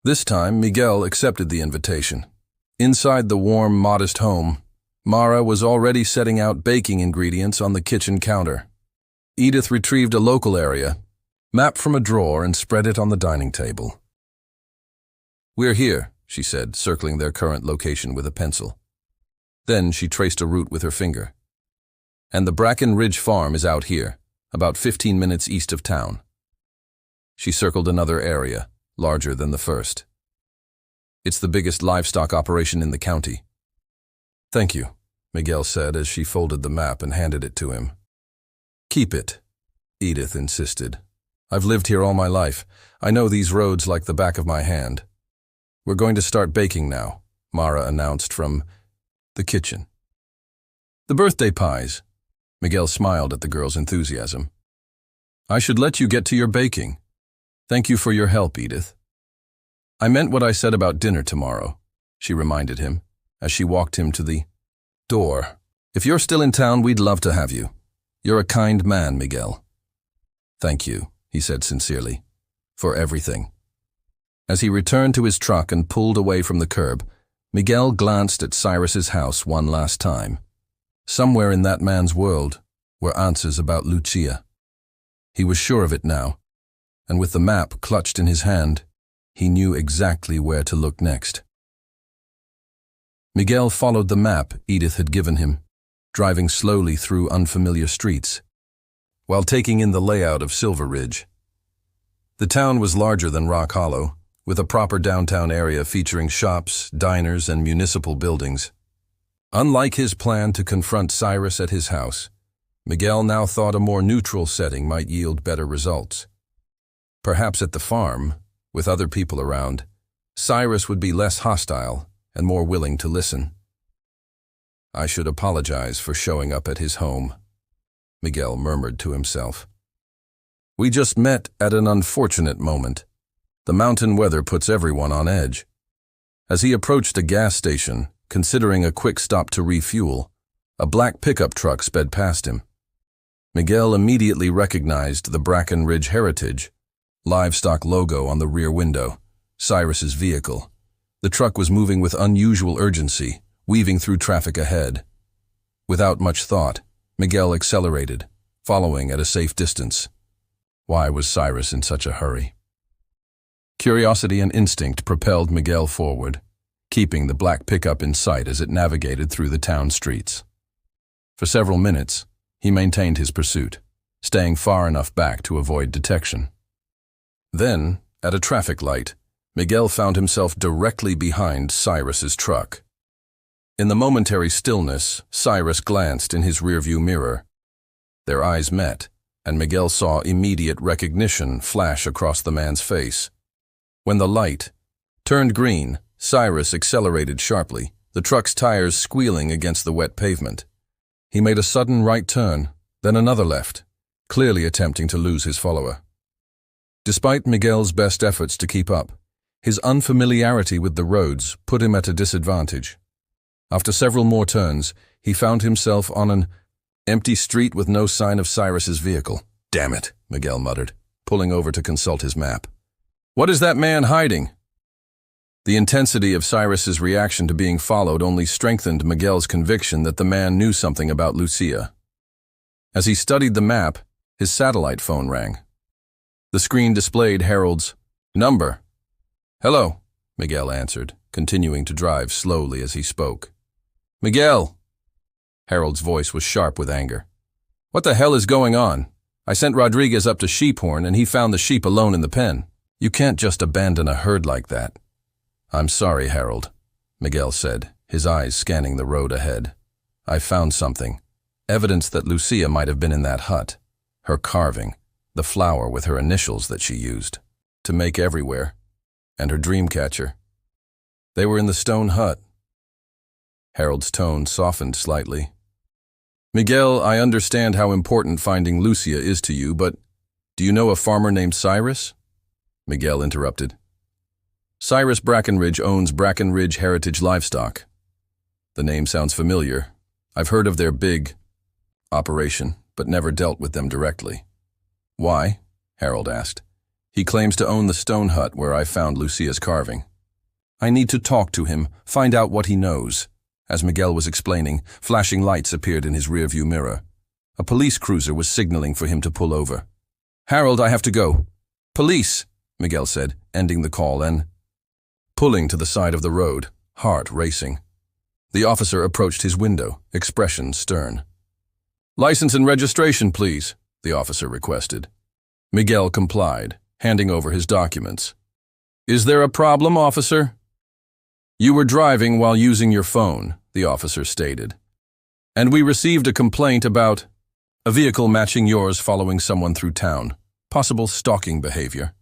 This time, Miguel accepted the invitation. Inside the warm, modest home, Mara was already setting out baking ingredients on the kitchen counter. Edith retrieved a local area, map from a drawer, and spread it on the dining table. "We're here," she said, circling their current location with a pencil. Then she traced a route with her finger. "And the Bracken Ridge farm is out here. about 15 minutes east of town. She circled another area, larger than the first. It's the biggest livestock operation in the county. Thank you, Miguel said as she folded the map and handed it to him. Keep it, Edith insisted. I've lived here all my life. I know these roads like the back of my hand. We're going to start baking now, Mara announced from the kitchen. The birthday pies. Miguel smiled at the girl's enthusiasm. I should let you get to your baking. Thank you for your help, Edith. I meant what I said about dinner tomorrow, she reminded him, as she walked him to the door. If you're still in town, we'd love to have you. You're a kind man, Miguel. Thank you, he said sincerely, for everything. As he returned to his truck and pulled away from the curb, Miguel glanced at Cyrus's house one last time. Somewhere in that man's world were answers about Lucia. He was sure of it now, and with the map clutched in his hand, he knew exactly where to look next. Miguel followed the map Edith had given him, driving slowly through unfamiliar streets, while taking in the layout of Silver Ridge. The town was larger than Rock Hollow, with a proper downtown area featuring shops, diners, and municipal buildings. Unlike his plan to confront Cyrus at his house, Miguel now thought a more neutral setting might yield better results. Perhaps at the farm, with other people around, Cyrus would be less hostile and more willing to listen. I should apologize for showing up at his home, Miguel murmured to himself. We just met at an unfortunate moment. The mountain weather puts everyone on edge. As he approached a gas station, considering a quick stop to refuel, a black pickup truck sped past him. Miguel immediately recognized the Brackenridge Heritage livestock logo on the rear window, Cyrus's vehicle. The truck was moving with unusual urgency, weaving through traffic ahead. Without much thought, Miguel accelerated, following at a safe distance. Why was Cyrus in such a hurry? Curiosity and instinct propelled Miguel forward, keeping the black pickup in sight as it navigated through the town streets. For several minutes, he maintained his pursuit, staying far enough back to avoid detection. Then, at a traffic light, Miguel found himself directly behind Cyrus's truck. In the momentary stillness, Cyrus glanced in his rearview mirror. Their eyes met, and Miguel saw immediate recognition flash across the man's face. When the light turned green, Cyrus accelerated sharply, the truck's tires squealing against the wet pavement. He made a sudden right turn, then another left, clearly attempting to lose his follower. Despite Miguel's best efforts to keep up, his unfamiliarity with the roads put him at a disadvantage. After several more turns, he found himself on an empty street with no sign of Cyrus's vehicle. Damn it, Miguel muttered, pulling over to consult his map. What is that man hiding? The intensity of Cyrus's reaction to being followed only strengthened Miguel's conviction that the man knew something about Lucia. As he studied the map, his satellite phone rang. The screen displayed Harold's number. Hello, Miguel answered, continuing to drive slowly as he spoke. Miguel! Harold's voice was sharp with anger. What the hell is going on? I sent Rodriguez up to Sheephorn and he found the sheep alone in the pen. You can't just abandon a herd like that. I'm sorry, Harold, Miguel said, his eyes scanning the road ahead. I found something. Evidence that Lucia might have been in that hut. Her carving, the flower with her initials that she used to make everywhere, and her dream catcher. They were in the stone hut. Harold's tone softened slightly. Miguel, I understand how important finding Lucia is to you, but do you know a farmer named Cyrus? Miguel interrupted. Cyrus Brackenridge owns Brackenridge Heritage Livestock. The name sounds familiar. I've heard of their big operation, but never dealt with them directly. Why? Harold asked. He claims to own the stone hut where I found Lucia's carving. I need to talk to him, find out what he knows. As Miguel was explaining, flashing lights appeared in his rearview mirror. A police cruiser was signaling for him to pull over. Harold, I have to go. Police, Miguel said, ending the call and pulling to the side of the road, heart racing. The officer approached his window, expression stern. License and registration, please, the officer requested. Miguel complied, handing over his documents. Is there a problem, officer? You were driving while using your phone, the officer stated. And we received a complaint about a vehicle matching yours following someone through town. Possible stalking behavior.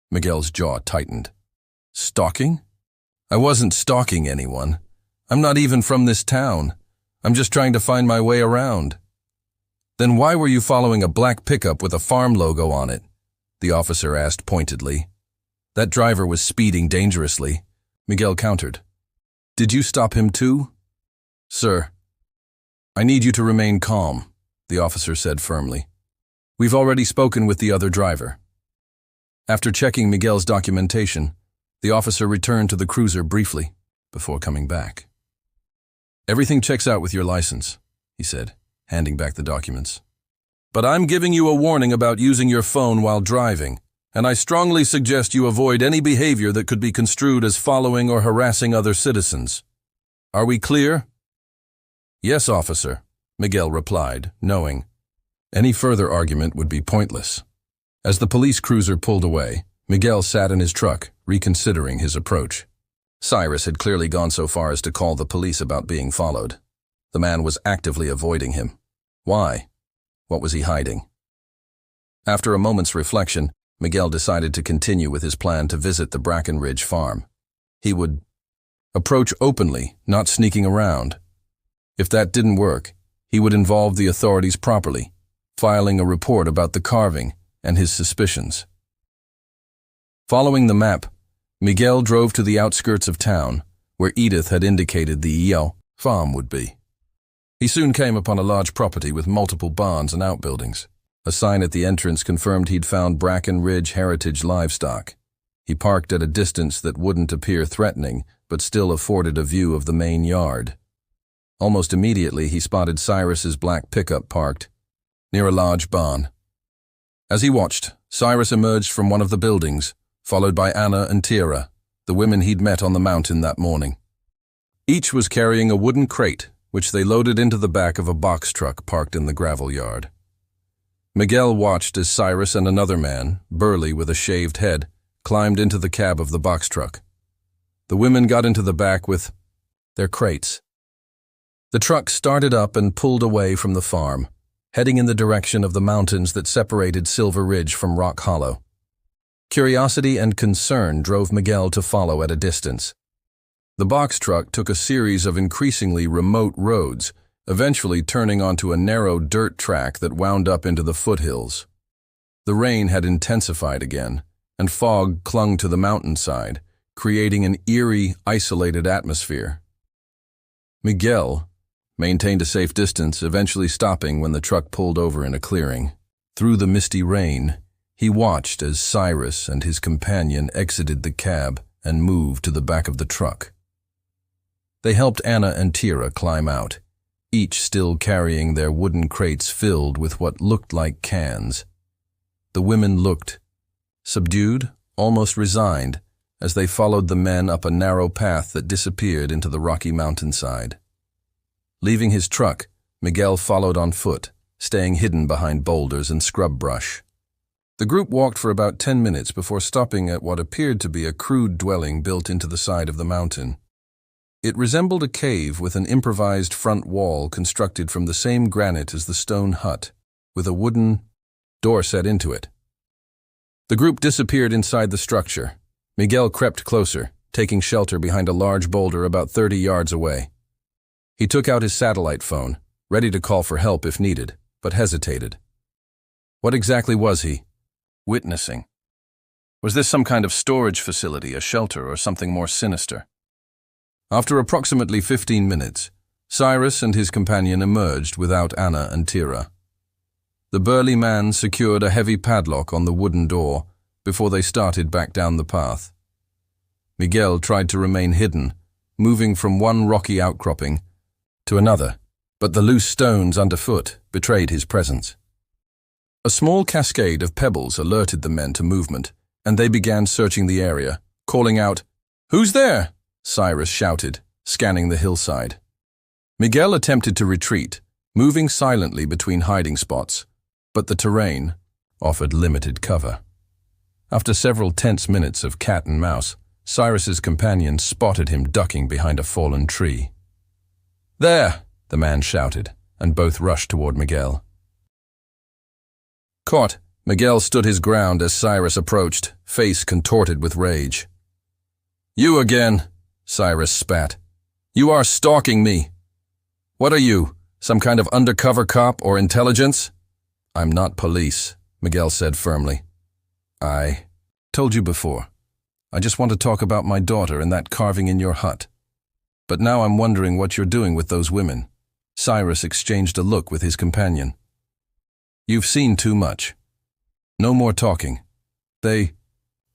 Miguel's jaw tightened. Stalking? I wasn't stalking anyone. I'm not even from this town. I'm just trying to find my way around. Then why were you following a black pickup with a farm logo on it? The officer asked pointedly. That driver was speeding dangerously. Miguel countered. Did you stop him too? Sir, I need you to remain calm, the officer said firmly. We've already spoken with the other driver. After checking Miguel's documentation, the officer returned to the cruiser briefly before coming back. Everything checks out with your license, he said, handing back the documents. But I'm giving you a warning about using your phone while driving, and I strongly suggest you avoid any behavior that could be construed as following or harassing other citizens. Are we clear? Yes, officer, Miguel replied, knowing any further argument would be pointless. As the police cruiser pulled away, Miguel sat in his truck, reconsidering his approach. Cyrus had clearly gone so far as to call the police about being followed. The man was actively avoiding him. Why? What was he hiding? After a moment's reflection, Miguel decided to continue with his plan to visit the Brackenridge farm. He would approach openly, not sneaking around. If that didn't work, he would involve the authorities properly, filing a report about the carving and his suspicions. Following the map, Miguel drove to the outskirts of town, where Edith had indicated the Yeo farm would be. He soon came upon a large property with multiple barns and outbuildings. A sign at the entrance confirmed he'd found Brackenridge Heritage livestock. He parked at a distance that wouldn't appear threatening, but still afforded a view of the main yard. Almost immediately, he spotted Cyrus's black pickup parked near a large barn. As he watched, Cyrus emerged from one of the buildings, followed by Anna and Tira, the women he'd met on the mountain that morning. Each was carrying a wooden crate, which they loaded into the back of a box truck parked in the gravel yard. Miguel watched as Cyrus and another man, burly with a shaved head, climbed into the cab of the box truck. The women got into the back with their crates. The truck started up and pulled away from the farm, heading in the direction of the mountains that separated Silver Ridge from Rock Hollow. Curiosity and concern drove Miguel to follow at a distance. The box truck took a series of increasingly remote roads, eventually turning onto a narrow dirt track that wound up into the foothills. The rain had intensified again, and fog clung to the mountainside, creating an eerie, isolated atmosphere. Miguel maintained a safe distance, eventually stopping when the truck pulled over in a clearing. Through the misty rain, he watched as Cyrus and his companion exited the cab and moved to the back of the truck. They helped Anna and Tira climb out, each still carrying their wooden crates filled with what looked like cans. The women looked subdued, almost resigned, as they followed the men up a narrow path that disappeared into the rocky mountainside. Leaving his truck, Miguel followed on foot, staying hidden behind boulders and scrub brush. The group walked for about 10 minutes before stopping at what appeared to be a crude dwelling built into the side of the mountain. It resembled a cave with an improvised front wall constructed from the same granite as the stone hut, with a wooden door set into it. The group disappeared inside the structure. Miguel crept closer, taking shelter behind a large boulder about 30 yards away. He took out his satellite phone, ready to call for help if needed, but hesitated. What exactly was he witnessing? Was this some kind of storage facility, a shelter, or something more sinister? After approximately 15 minutes, Cyrus and his companion emerged without Anna and Tira. The burly man secured a heavy padlock on the wooden door before they started back down the path. Miguel tried to remain hidden, moving from one rocky outcropping to another, but the loose stones underfoot betrayed his presence. A small cascade of pebbles alerted the men to movement, and they began searching the area, calling out, "Who's there?" Cyrus shouted, scanning the hillside. Miguel attempted to retreat, moving silently between hiding spots. but the terrain offered limited cover. After several tense minutes of cat and mouse, Cyrus's companion spotted him ducking behind a fallen tree. "There!" the man shouted, and both rushed toward Miguel. Caught, Miguel stood his ground as Cyrus approached, face contorted with rage. "You again," Cyrus spat. "You are stalking me. What are you, some kind of undercover cop or intelligence?" "I'm not police," Miguel said firmly. "I told you before. I just want to talk about my daughter and that carving in your hut. But now I'm wondering what you're doing with those women." Cyrus exchanged a look with his companion. "You've seen too much. No more talking." They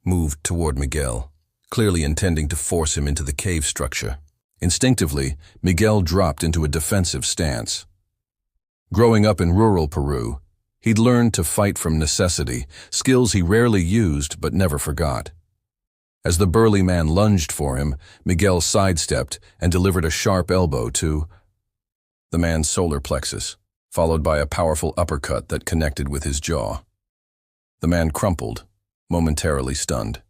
moved toward Miguel, clearly intending to force him into the cave structure. Instinctively, Miguel dropped into a defensive stance. Growing up in rural Peru, he'd learned to fight from necessity, skills he rarely used but never forgot. As the burly man lunged for him, Miguel sidestepped and delivered a sharp elbow to the man's solar plexus, followed by a powerful uppercut that connected with his jaw. The man crumpled, momentarily stunned.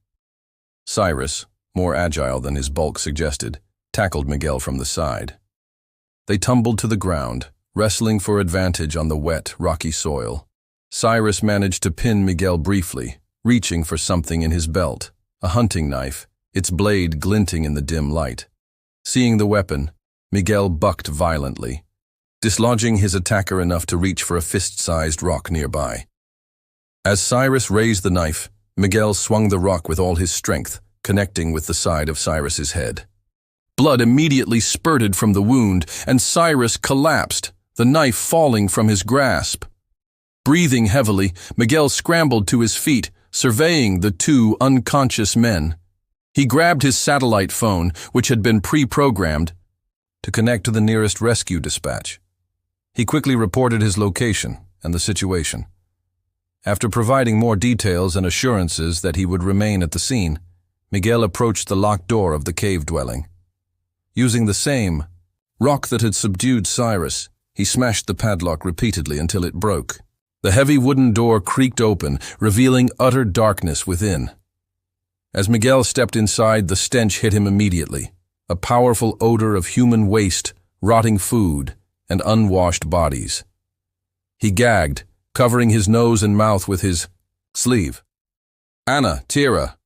Cyrus, more agile than his bulk suggested, tackled Miguel from the side. They tumbled to the ground, wrestling for advantage on the wet, rocky soil. Cyrus managed to pin Miguel briefly, reaching for something in his belt, a hunting knife, its blade glinting in the dim light. Seeing the weapon, Miguel bucked violently, dislodging his attacker enough to reach for a fist-sized rock nearby. As Cyrus raised the knife, Miguel swung the rock with all his strength, connecting with the side of Cyrus's head. Blood immediately spurted from the wound, and Cyrus collapsed, the knife falling from his grasp. Breathing heavily, Miguel scrambled to his feet, surveying the two unconscious men. He grabbed his satellite phone, which had been pre-programmed, to connect to the nearest rescue dispatch. He quickly reported his location and the situation. After providing more details and assurances that he would remain at the scene, Miguel approached the locked door of the cave dwelling. Using the same rock that had subdued Cyrus, he smashed the padlock repeatedly until it broke. The heavy wooden door creaked open, revealing utter darkness within. As Miguel stepped inside, the stench hit him immediately, a powerful odor of human waste, rotting food, and unwashed bodies. He gagged, covering his nose and mouth with his sleeve. "Anna, Tira,"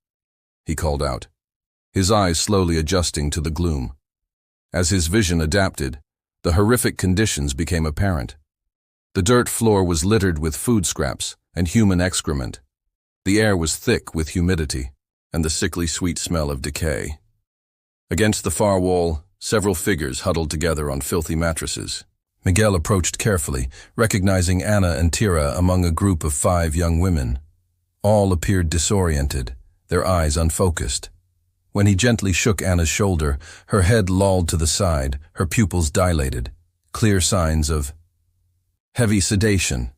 he called out, his eyes slowly adjusting to the gloom. As his vision adapted, the horrific conditions became apparent. The dirt floor was littered with food scraps and human excrement. The air was thick with humidity and the sickly sweet smell of decay. Against the far wall, several figures huddled together on filthy mattresses. Miguel approached carefully, recognizing Anna and Tira among a group of 5 young women. All appeared disoriented, their eyes unfocused. When he gently shook Anna's shoulder, her head lolled to the side, her pupils dilated, clear signs of heavy sedation.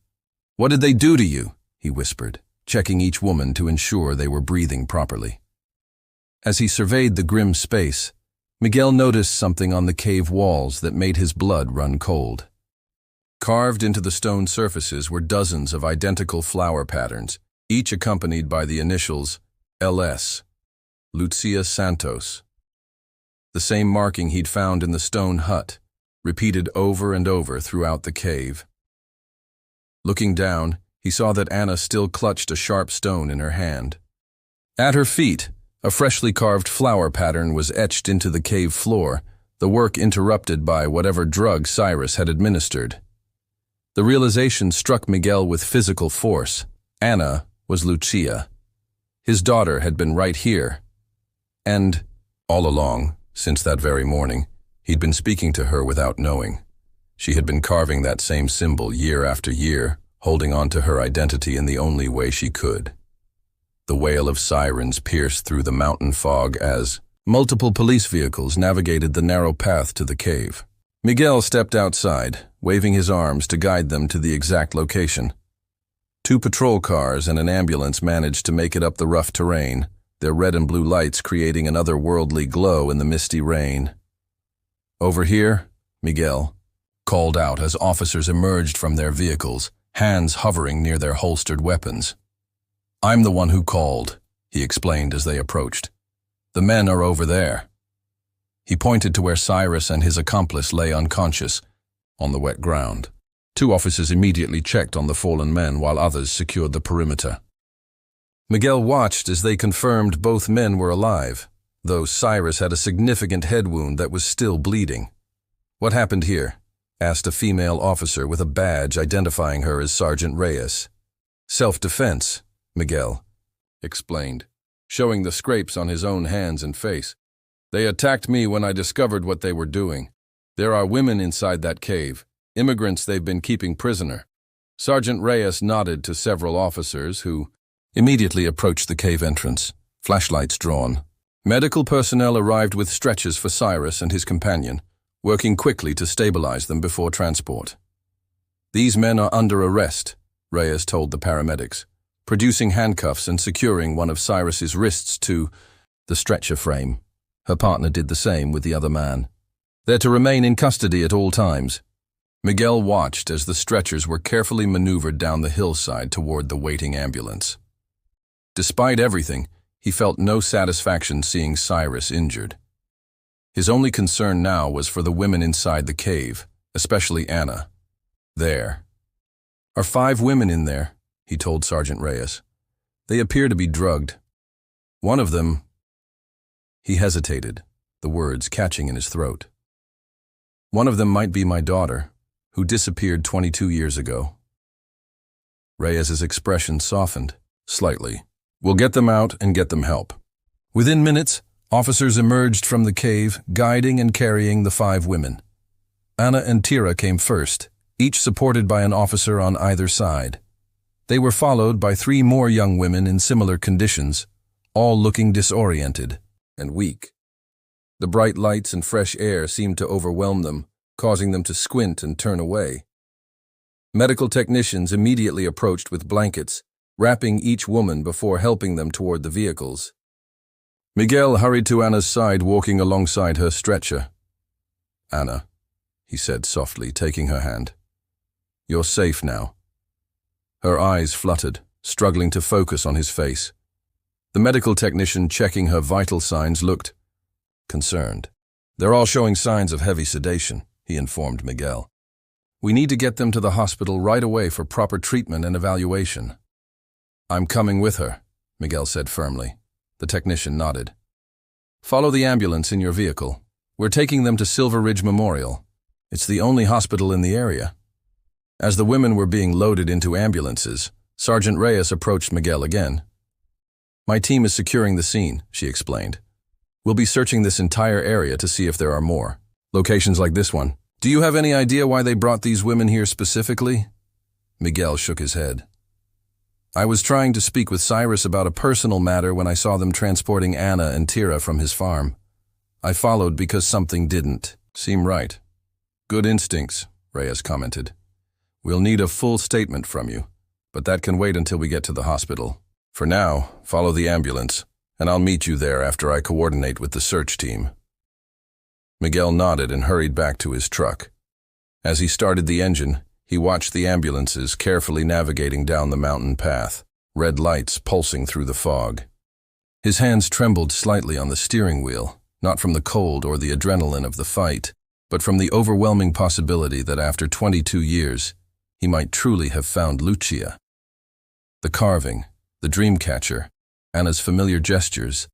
"What did they do to you?" he whispered, checking each woman to ensure they were breathing properly. As he surveyed the grim space, Miguel noticed something on the cave walls that made his blood run cold. Carved into the stone surfaces were dozens of identical flower patterns, each accompanied by the initials LS, Lucia Santos. The same marking he'd found in the stone hut, repeated over and over throughout the cave. Looking down, he saw that Anna still clutched a sharp stone in her hand. At her feet, a freshly carved flower pattern was etched into the cave floor, the work interrupted by whatever drug Cyrus had administered. The realization struck Miguel with physical force. Anna was Lucia. His daughter had been right here. And, all along, since that very morning, he'd been speaking to her without knowing. She had been carving that same symbol year after year, holding on to her identity in the only way she could. The wail of sirens pierced through the mountain fog as multiple police vehicles navigated the narrow path to the cave. Miguel stepped outside, waving his arms to guide them to the exact location. 2 patrol cars and an ambulance managed to make it up the rough terrain, their red and blue lights creating an otherworldly glow in the misty rain. "Over here," Miguel called out as officers emerged from their vehicles, hands hovering near their holstered weapons. "I'm the one who called," he explained as they approached. "The men are over there." He pointed to where Cyrus and his accomplice lay unconscious on the wet ground. 2 officers immediately checked on the fallen men while others secured the perimeter. Miguel watched as they confirmed both men were alive, though Cyrus had a significant head wound that was still bleeding. "What happened here?" asked a female officer with a badge identifying her as Sergeant Reyes. "Self-defense," Miguel explained, showing the scrapes on his own hands and face. "They attacked me when I discovered what they were doing. There are women inside that cave, immigrants they've been keeping prisoner." Sergeant Reyes nodded to several officers who immediately approached the cave entrance, flashlights drawn. Medical personnel arrived with stretchers for Cyrus and his companion, working quickly to stabilize them before transport. "These men are under arrest," Reyes told the paramedics, producing handcuffs and securing one of Cyrus's wrists to the stretcher frame. Her partner did the same with the other man. "They're to remain in custody at all times." Miguel watched as the stretchers were carefully maneuvered down the hillside toward the waiting ambulance. Despite everything, he felt no satisfaction seeing Cyrus injured. His only concern now was for the women inside the cave, especially Anna. "There are 5 women in there," he told Sergeant Reyes. "They appear to be drugged. One of them—" He hesitated, the words catching in his throat. "One of them might be my daughter, who disappeared 22 years ago." Reyes's expression softened slightly. "We'll get them out and get them help." Within minutes, officers emerged from the cave, guiding and carrying the 5 women. Anna and Tira came first, each supported by an officer on either side. They were followed by 3 more young women in similar conditions, all looking disoriented and weak. The bright lights and fresh air seemed to overwhelm them, causing them to squint and turn away. Medical technicians immediately approached with blankets, wrapping each woman before helping them toward the vehicles. Miguel hurried to Anna's side, walking alongside her stretcher. "Anna," he said softly, taking her hand. "You're safe now." Her eyes fluttered, struggling to focus on his face. The medical technician checking her vital signs looked concerned. "They're all showing signs of heavy sedation," he informed Miguel. "We need to get them to the hospital right away for proper treatment and evaluation." "I'm coming with her," Miguel said firmly. The technician nodded. "Follow the ambulance in your vehicle. We're taking them to Silver Ridge Memorial. It's the only hospital in the area." As the women were being loaded into ambulances, Sergeant Reyes approached Miguel again. "My team is securing the scene," she explained. "We'll be searching this entire area to see if there are more locations like this one. Do you have any idea why they brought these women here specifically?" Miguel shook his head. "I was trying to speak with Cyrus about a personal matter when I saw them transporting Anna and Tira from his farm. I followed because something didn't seem right." "Good instincts," Reyes commented. "We'll need a full statement from you, but that can wait until we get to the hospital. For now, follow the ambulance, and I'll meet you there after I coordinate with the search team." Miguel nodded and hurried back to his truck. As he started the engine, he watched the ambulances carefully navigating down the mountain path, red lights pulsing through the fog. His hands trembled slightly on the steering wheel, not from the cold or the adrenaline of the fight, but from the overwhelming possibility that after 22 years, he might truly have found Lucia. The carving, the dream catcher, Anna's familiar gestures,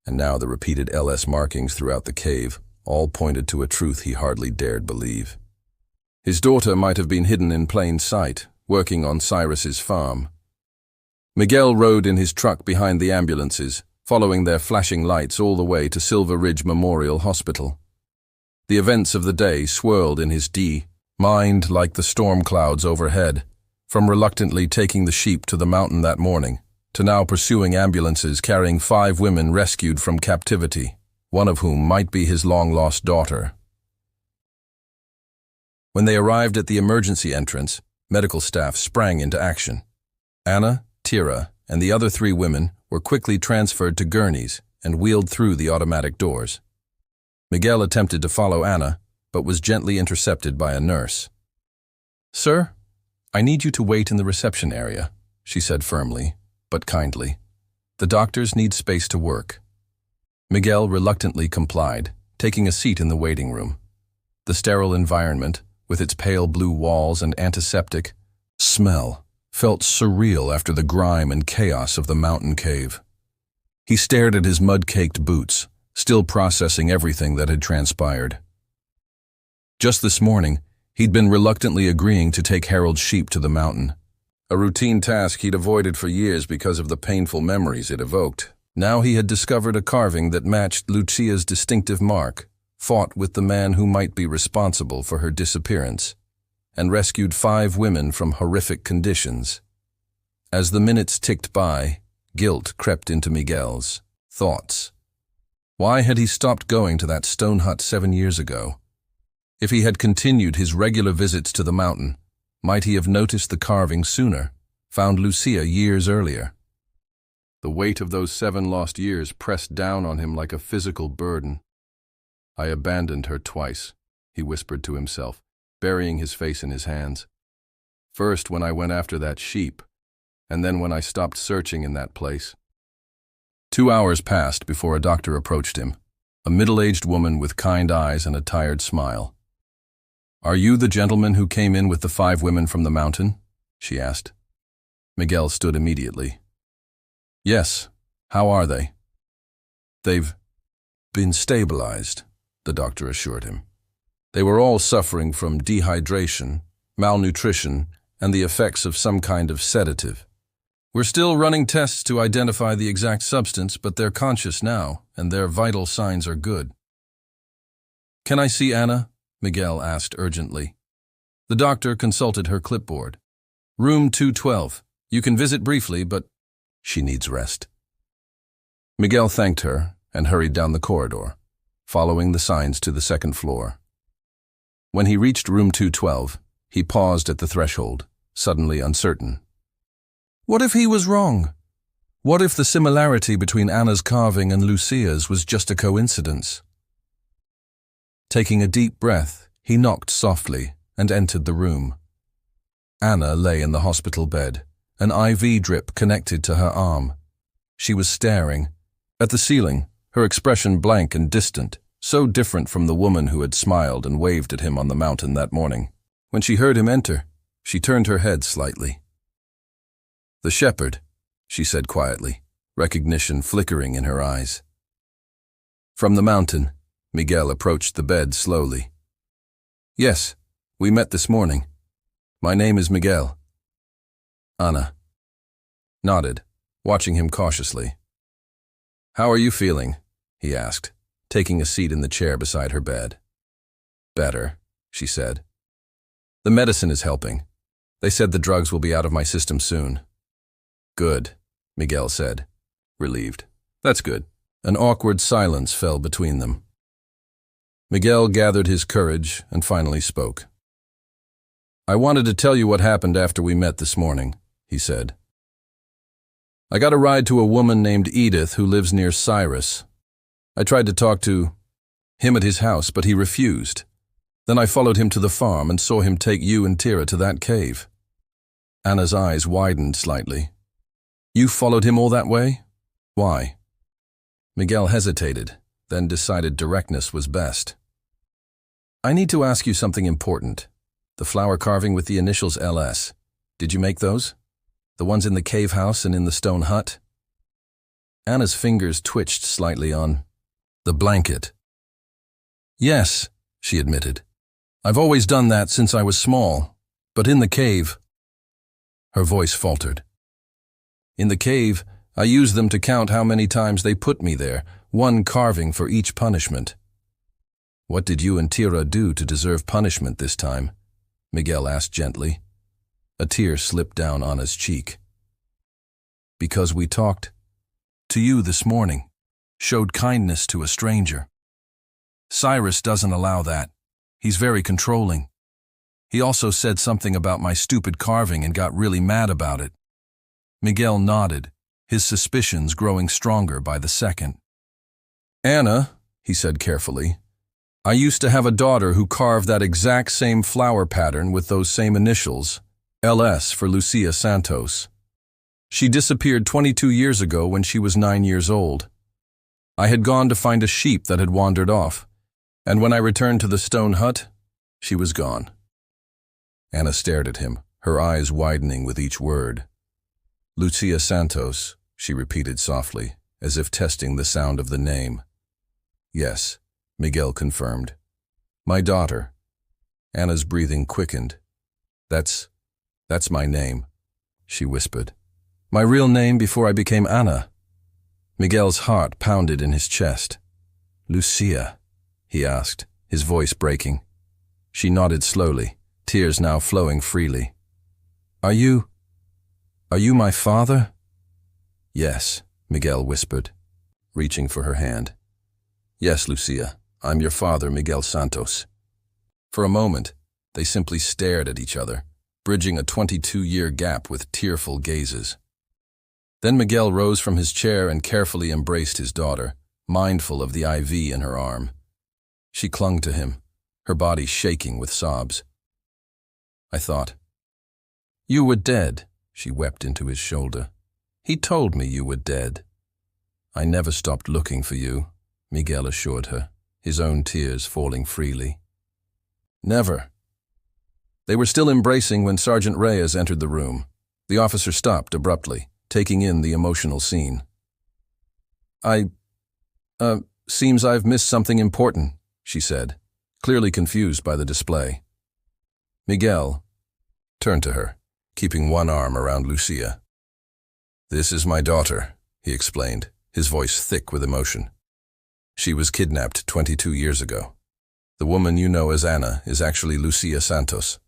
and now the repeated LS markings throughout the cave all pointed to a truth he hardly dared believe. His daughter might have been hidden in plain sight, working on Cyrus's farm. Miguel rode in his truck behind the ambulances, following their flashing lights all the way to Silver Ridge Memorial Hospital. The events of the day swirled in his mind like the storm clouds overhead, from reluctantly taking the sheep to the mountain that morning, to now pursuing ambulances carrying 5 women rescued from captivity, one of whom might be his long-lost daughter. When they arrived at the emergency entrance, medical staff sprang into action. Anna, Tira, and the other 3 women were quickly transferred to gurneys and wheeled through the automatic doors. Miguel attempted to follow Anna, but was gently intercepted by a nurse. "Sir, I need you to wait in the reception area, she said firmly, but kindly. The doctors need space to work. Miguel reluctantly complied, taking a seat in the waiting room. The sterile environment, with its pale blue walls and antiseptic smell, felt surreal after the grime and chaos of the mountain cave. He stared at his mud-caked boots, still processing everything that had transpired. Just this morning, he'd been reluctantly agreeing to take Harold's sheep to the mountain, a routine task he'd avoided for years because of the painful memories it evoked. Now he had discovered a carving that matched Lucia's distinctive mark, fought with the man who might be responsible for her disappearance, and rescued 5 women from horrific conditions. As the minutes ticked by, guilt crept into Miguel's thoughts. Why had he stopped going to that stone hut 7 years ago? If he had continued his regular visits to the mountain, might he have noticed the carving sooner, found Lucia years earlier? The weight of those 7 lost years pressed down on him like a physical burden. I abandoned her twice, he whispered to himself, burying his face in his hands. First when I went after that sheep, and then when I stopped searching in that place. 2 hours passed before a doctor approached him, a middle-aged woman with kind eyes and a tired smile. "Are you the gentleman who came in with the 5 women from the mountain?" she asked. Miguel stood immediately. "Yes. How are they?" "They've been stabilized," the doctor assured him. "They were all suffering from dehydration, malnutrition, and the effects of some kind of sedative. We're still running tests to identify the exact substance, but they're conscious now, and their vital signs are good." "Can I see Anna?" Miguel asked urgently. The doctor consulted her clipboard. "Room 212. You can visit briefly, but she needs rest." Miguel thanked her and hurried down the corridor, following the signs to the second floor. When he reached room 212, he paused at the threshold, suddenly uncertain. What if he was wrong? What if the similarity between Anna's carving and Lucia's was just a coincidence? Taking a deep breath, he knocked softly and entered the room. Anna lay in the hospital bed, an IV drip connected to her arm. She was staring at the ceiling, her expression blank and distant, so different from the woman who had smiled and waved at him on the mountain that morning. When she heard him enter, she turned her head slightly. "The shepherd," she said quietly, recognition flickering in her eyes. From the mountain, Miguel approached the bed slowly. "Yes, we met this morning. My name is Miguel." Anna nodded, watching him cautiously. "How are you feeling?" he asked, taking a seat in the chair beside her bed. "Better," she said. "The medicine is helping. They said the drugs will be out of my system soon." "Good," Miguel said, relieved. "That's good." An awkward silence fell between them. Miguel gathered his courage and finally spoke. "I wanted to tell you what happened after we met this morning," he said. "I got a ride to a woman named Edith who lives near Cyrus. I tried to talk to him at his house, but he refused. Then I followed him to the farm and saw him take you and Tira to that cave." Anna's eyes widened slightly. "You followed him all that way? Why?" Miguel hesitated, then decided directness was best. "I need to ask you something important. The flower carving with the initials LS. Did you make those? The ones in the cave house and in the stone hut?" Anna's fingers twitched slightly on the blanket. "Yes," she admitted. "I've always done that since I was small, but in the cave..." Her voice faltered. "In the cave, I used them to count how many times they put me there, one carving for each punishment." "What did you and Tira do to deserve punishment this time?" Miguel asked gently. A tear slipped down Anna's cheek. "Because we talked to you this morning, showed kindness to a stranger. Cyrus doesn't allow that. He's very controlling. He also said something about my stupid carving and got really mad about it." Miguel nodded, his suspicions growing stronger by the second. "Anna," he said carefully, "I used to have a daughter who carved that exact same flower pattern with those same initials, LS for Lucia Santos. She disappeared 22 years ago when she was 9 years old. I had gone to find a sheep that had wandered off, and when I returned to the stone hut, she was gone. Anna stared at him, her eyes widening with each word. Lucia Santos, she repeated softly, as if testing the sound of the name. Yes, Miguel confirmed. My daughter. Anna's breathing quickened. That's my name, she whispered. My real name before I became Anna. Miguel's heart pounded in his chest. Lucia, he asked, his voice breaking. She nodded slowly, tears now flowing freely. Are you my father? Yes, Miguel whispered, reaching for her hand. Yes, Lucia, I'm your father, Miguel Santos. For a moment, they simply stared at each other, bridging a 22-year gap with tearful gazes. Then Miguel rose from his chair and carefully embraced his daughter, mindful of the IV in her arm. She clung to him, her body shaking with sobs. I thought. You were dead, she wept into his shoulder. He told me you were dead. I never stopped looking for you, Miguel assured her, his own tears falling freely. Never. They were still embracing when Sergeant Reyes entered the room. The officer stopped abruptly, taking in the emotional scene. Seems I've missed something important, she said, clearly confused by the display. Miguel turned to her, keeping one arm around Lucia. This is my daughter, he explained, his voice thick with emotion. She was kidnapped 22 years ago. The woman you know as Anna is actually Lucia Santos.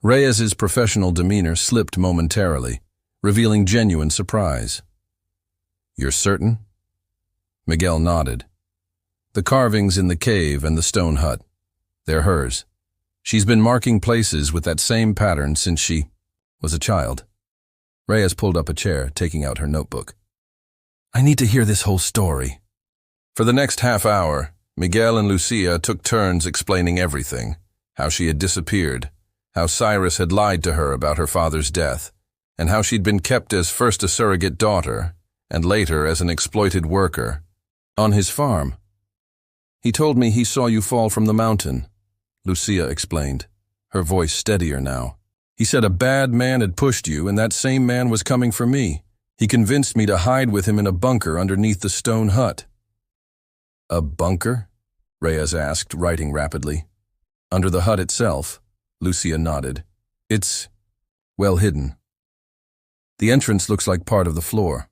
Reyes's professional demeanor slipped momentarily, revealing genuine surprise. You're certain? Miguel nodded. The carvings in the cave and the stone hut, they're hers. She's been marking places with that same pattern since she was a child. Reyes pulled up a chair, taking out her notebook. I need to hear this whole story. For the next half hour, Miguel and Lucia took turns explaining everything, how she had disappeared, how Cyrus had lied to her about her father's death, and how she'd been kept as first a surrogate daughter, and later as an exploited worker, on his farm. He told me he saw you fall from the mountain, Lucia explained, her voice steadier now. He said a bad man had pushed you and that same man was coming for me. He convinced me to hide with him in a bunker underneath the stone hut. A bunker? Reyes asked, writing rapidly. Under the hut itself, Lucia nodded. It's well hidden. The entrance looks like part of the floor.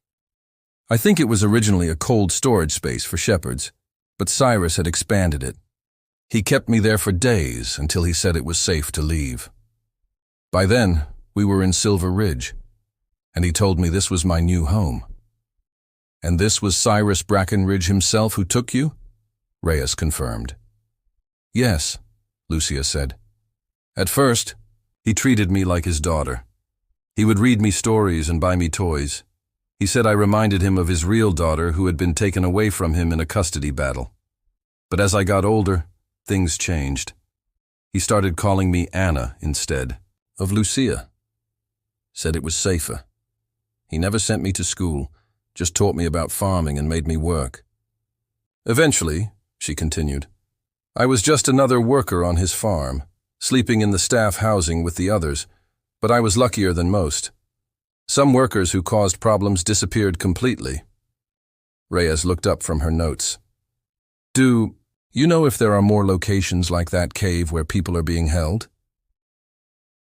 I think it was originally a cold storage space for shepherds, but Cyrus had expanded it. He kept me there for days until he said it was safe to leave. By then, we were in Silver Ridge, and he told me this was my new home. And this was Cyrus Brackenridge himself who took you? Reyes confirmed. Yes, Lucia said. At first, he treated me like his daughter. He would read me stories and buy me toys. He said I reminded him of his real daughter who had been taken away from him in a custody battle. But as I got older, things changed. He started calling me Anna instead of Lucia. Said it was safer. He never sent me to school, just taught me about farming and made me work. Eventually, she continued, I was just another worker on his farm, sleeping in the staff housing with the others, but I was luckier than most. Some workers who caused problems disappeared completely. Reyes looked up from her notes. Do you know if there are more locations like that cave where people are being held?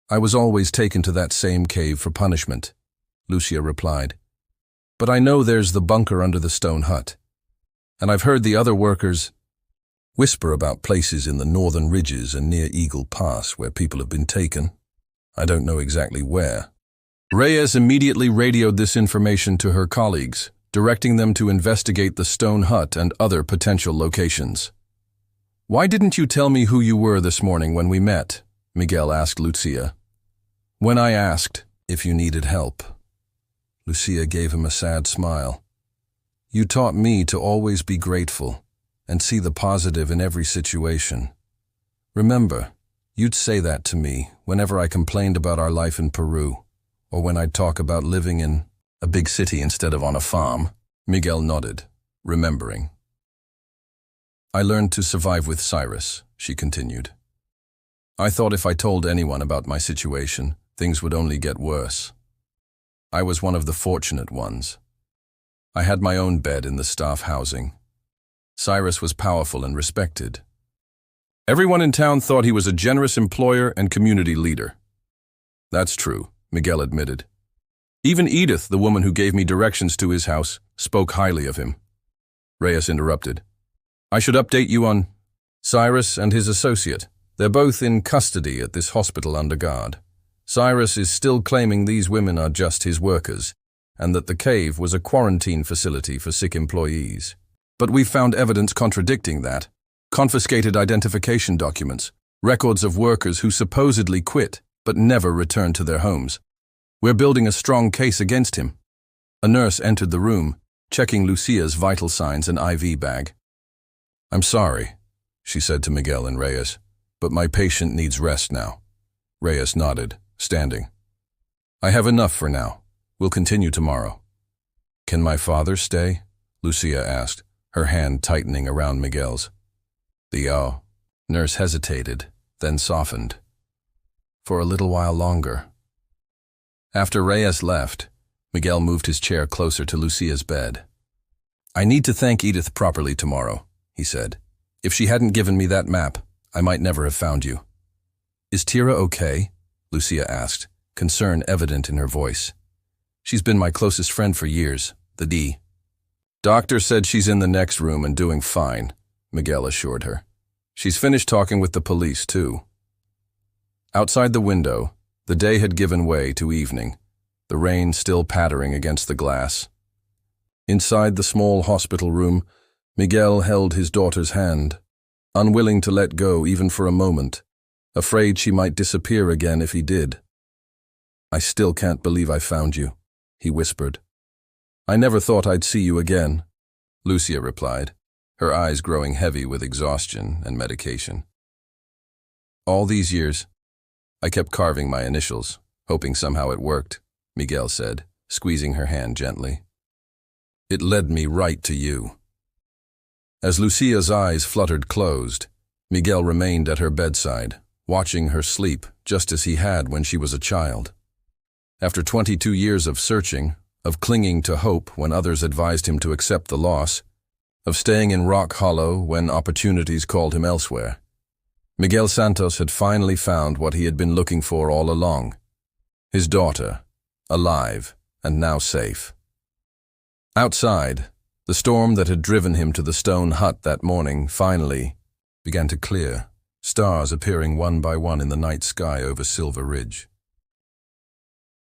I was always taken to that same cave for punishment, Lucia replied. But I know there's the bunker under the stone hut. And I've heard the other workers whisper about places in the northern ridges and near Eagle Pass where people have been taken. I don't know exactly where. Reyes immediately radioed this information to her colleagues, directing them to investigate the stone hut and other potential locations. Why didn't you tell me who you were this morning when we met? Miguel asked Lucia. When I asked if you needed help. Lucia gave him a sad smile. You taught me to always be grateful and see the positive in every situation. Remember, You'd say that to me whenever I complained about our life in Peru, or when I'd talk about living in a big city instead of on a farm. Miguel nodded, remembering. I learned to survive with Cyrus, she continued. I thought if I told anyone about my situation, things would only get worse. I was one of the fortunate ones. I had my own bed in the staff housing. Cyrus was powerful and respected. Everyone in town thought he was a generous employer and community leader. That's true, Miguel admitted. Even Edith, the woman who gave me directions to his house, spoke highly of him. Reyes interrupted. I should update you on Cyrus and his associate. They're both in custody at this hospital under guard. Cyrus is still claiming these women are just his workers, and that the cave was a quarantine facility for sick employees. But we've found evidence contradicting that. Confiscated identification documents, records of workers who supposedly quit but never returned to their homes. We're building a strong case against him. A nurse entered the room, checking Lucia's vital signs and IV bag. I'm sorry, she said to Miguel and Reyes, but my patient needs rest now. Reyes nodded, standing. I have enough for now. We'll continue tomorrow. Can my father stay? Lucia asked, her hand tightening around Miguel's. The nurse hesitated, then softened. For a little while longer. After Reyes left, Miguel moved his chair closer to Lucia's bed. I need to thank Edith properly tomorrow, he said. If she hadn't given me that map, I might never have found you. Is Tira okay? Lucia asked, concern evident in her voice. She's been my closest friend for years, the D. Doctor said she's in the next room and doing fine, Miguel assured her. She's finished talking with the police, too. Outside the window, the day had given way to evening, the rain still pattering against the glass. Inside the small hospital room, Miguel held his daughter's hand, unwilling to let go even for a moment, afraid she might disappear again if he did. I still can't believe I found you, he whispered. I never thought I'd see you again, Lucia replied, her eyes growing heavy with exhaustion and medication. All these years, I kept carving my initials, hoping somehow it worked, Miguel said, squeezing her hand gently. It led me right to you. As Lucia's eyes fluttered closed, Miguel remained at her bedside, watching her sleep just as he had when she was a child. After 22 years of searching, of clinging to hope when others advised him to accept the loss, of staying in rock hollow when opportunities called him elsewhere, Miguel Santos had finally found what he had been looking for all along. His daughter, alive and now safe. Outside, the storm that had driven him to the stone hut that morning finally began to clear, stars appearing one by one in the night sky over Silver Ridge.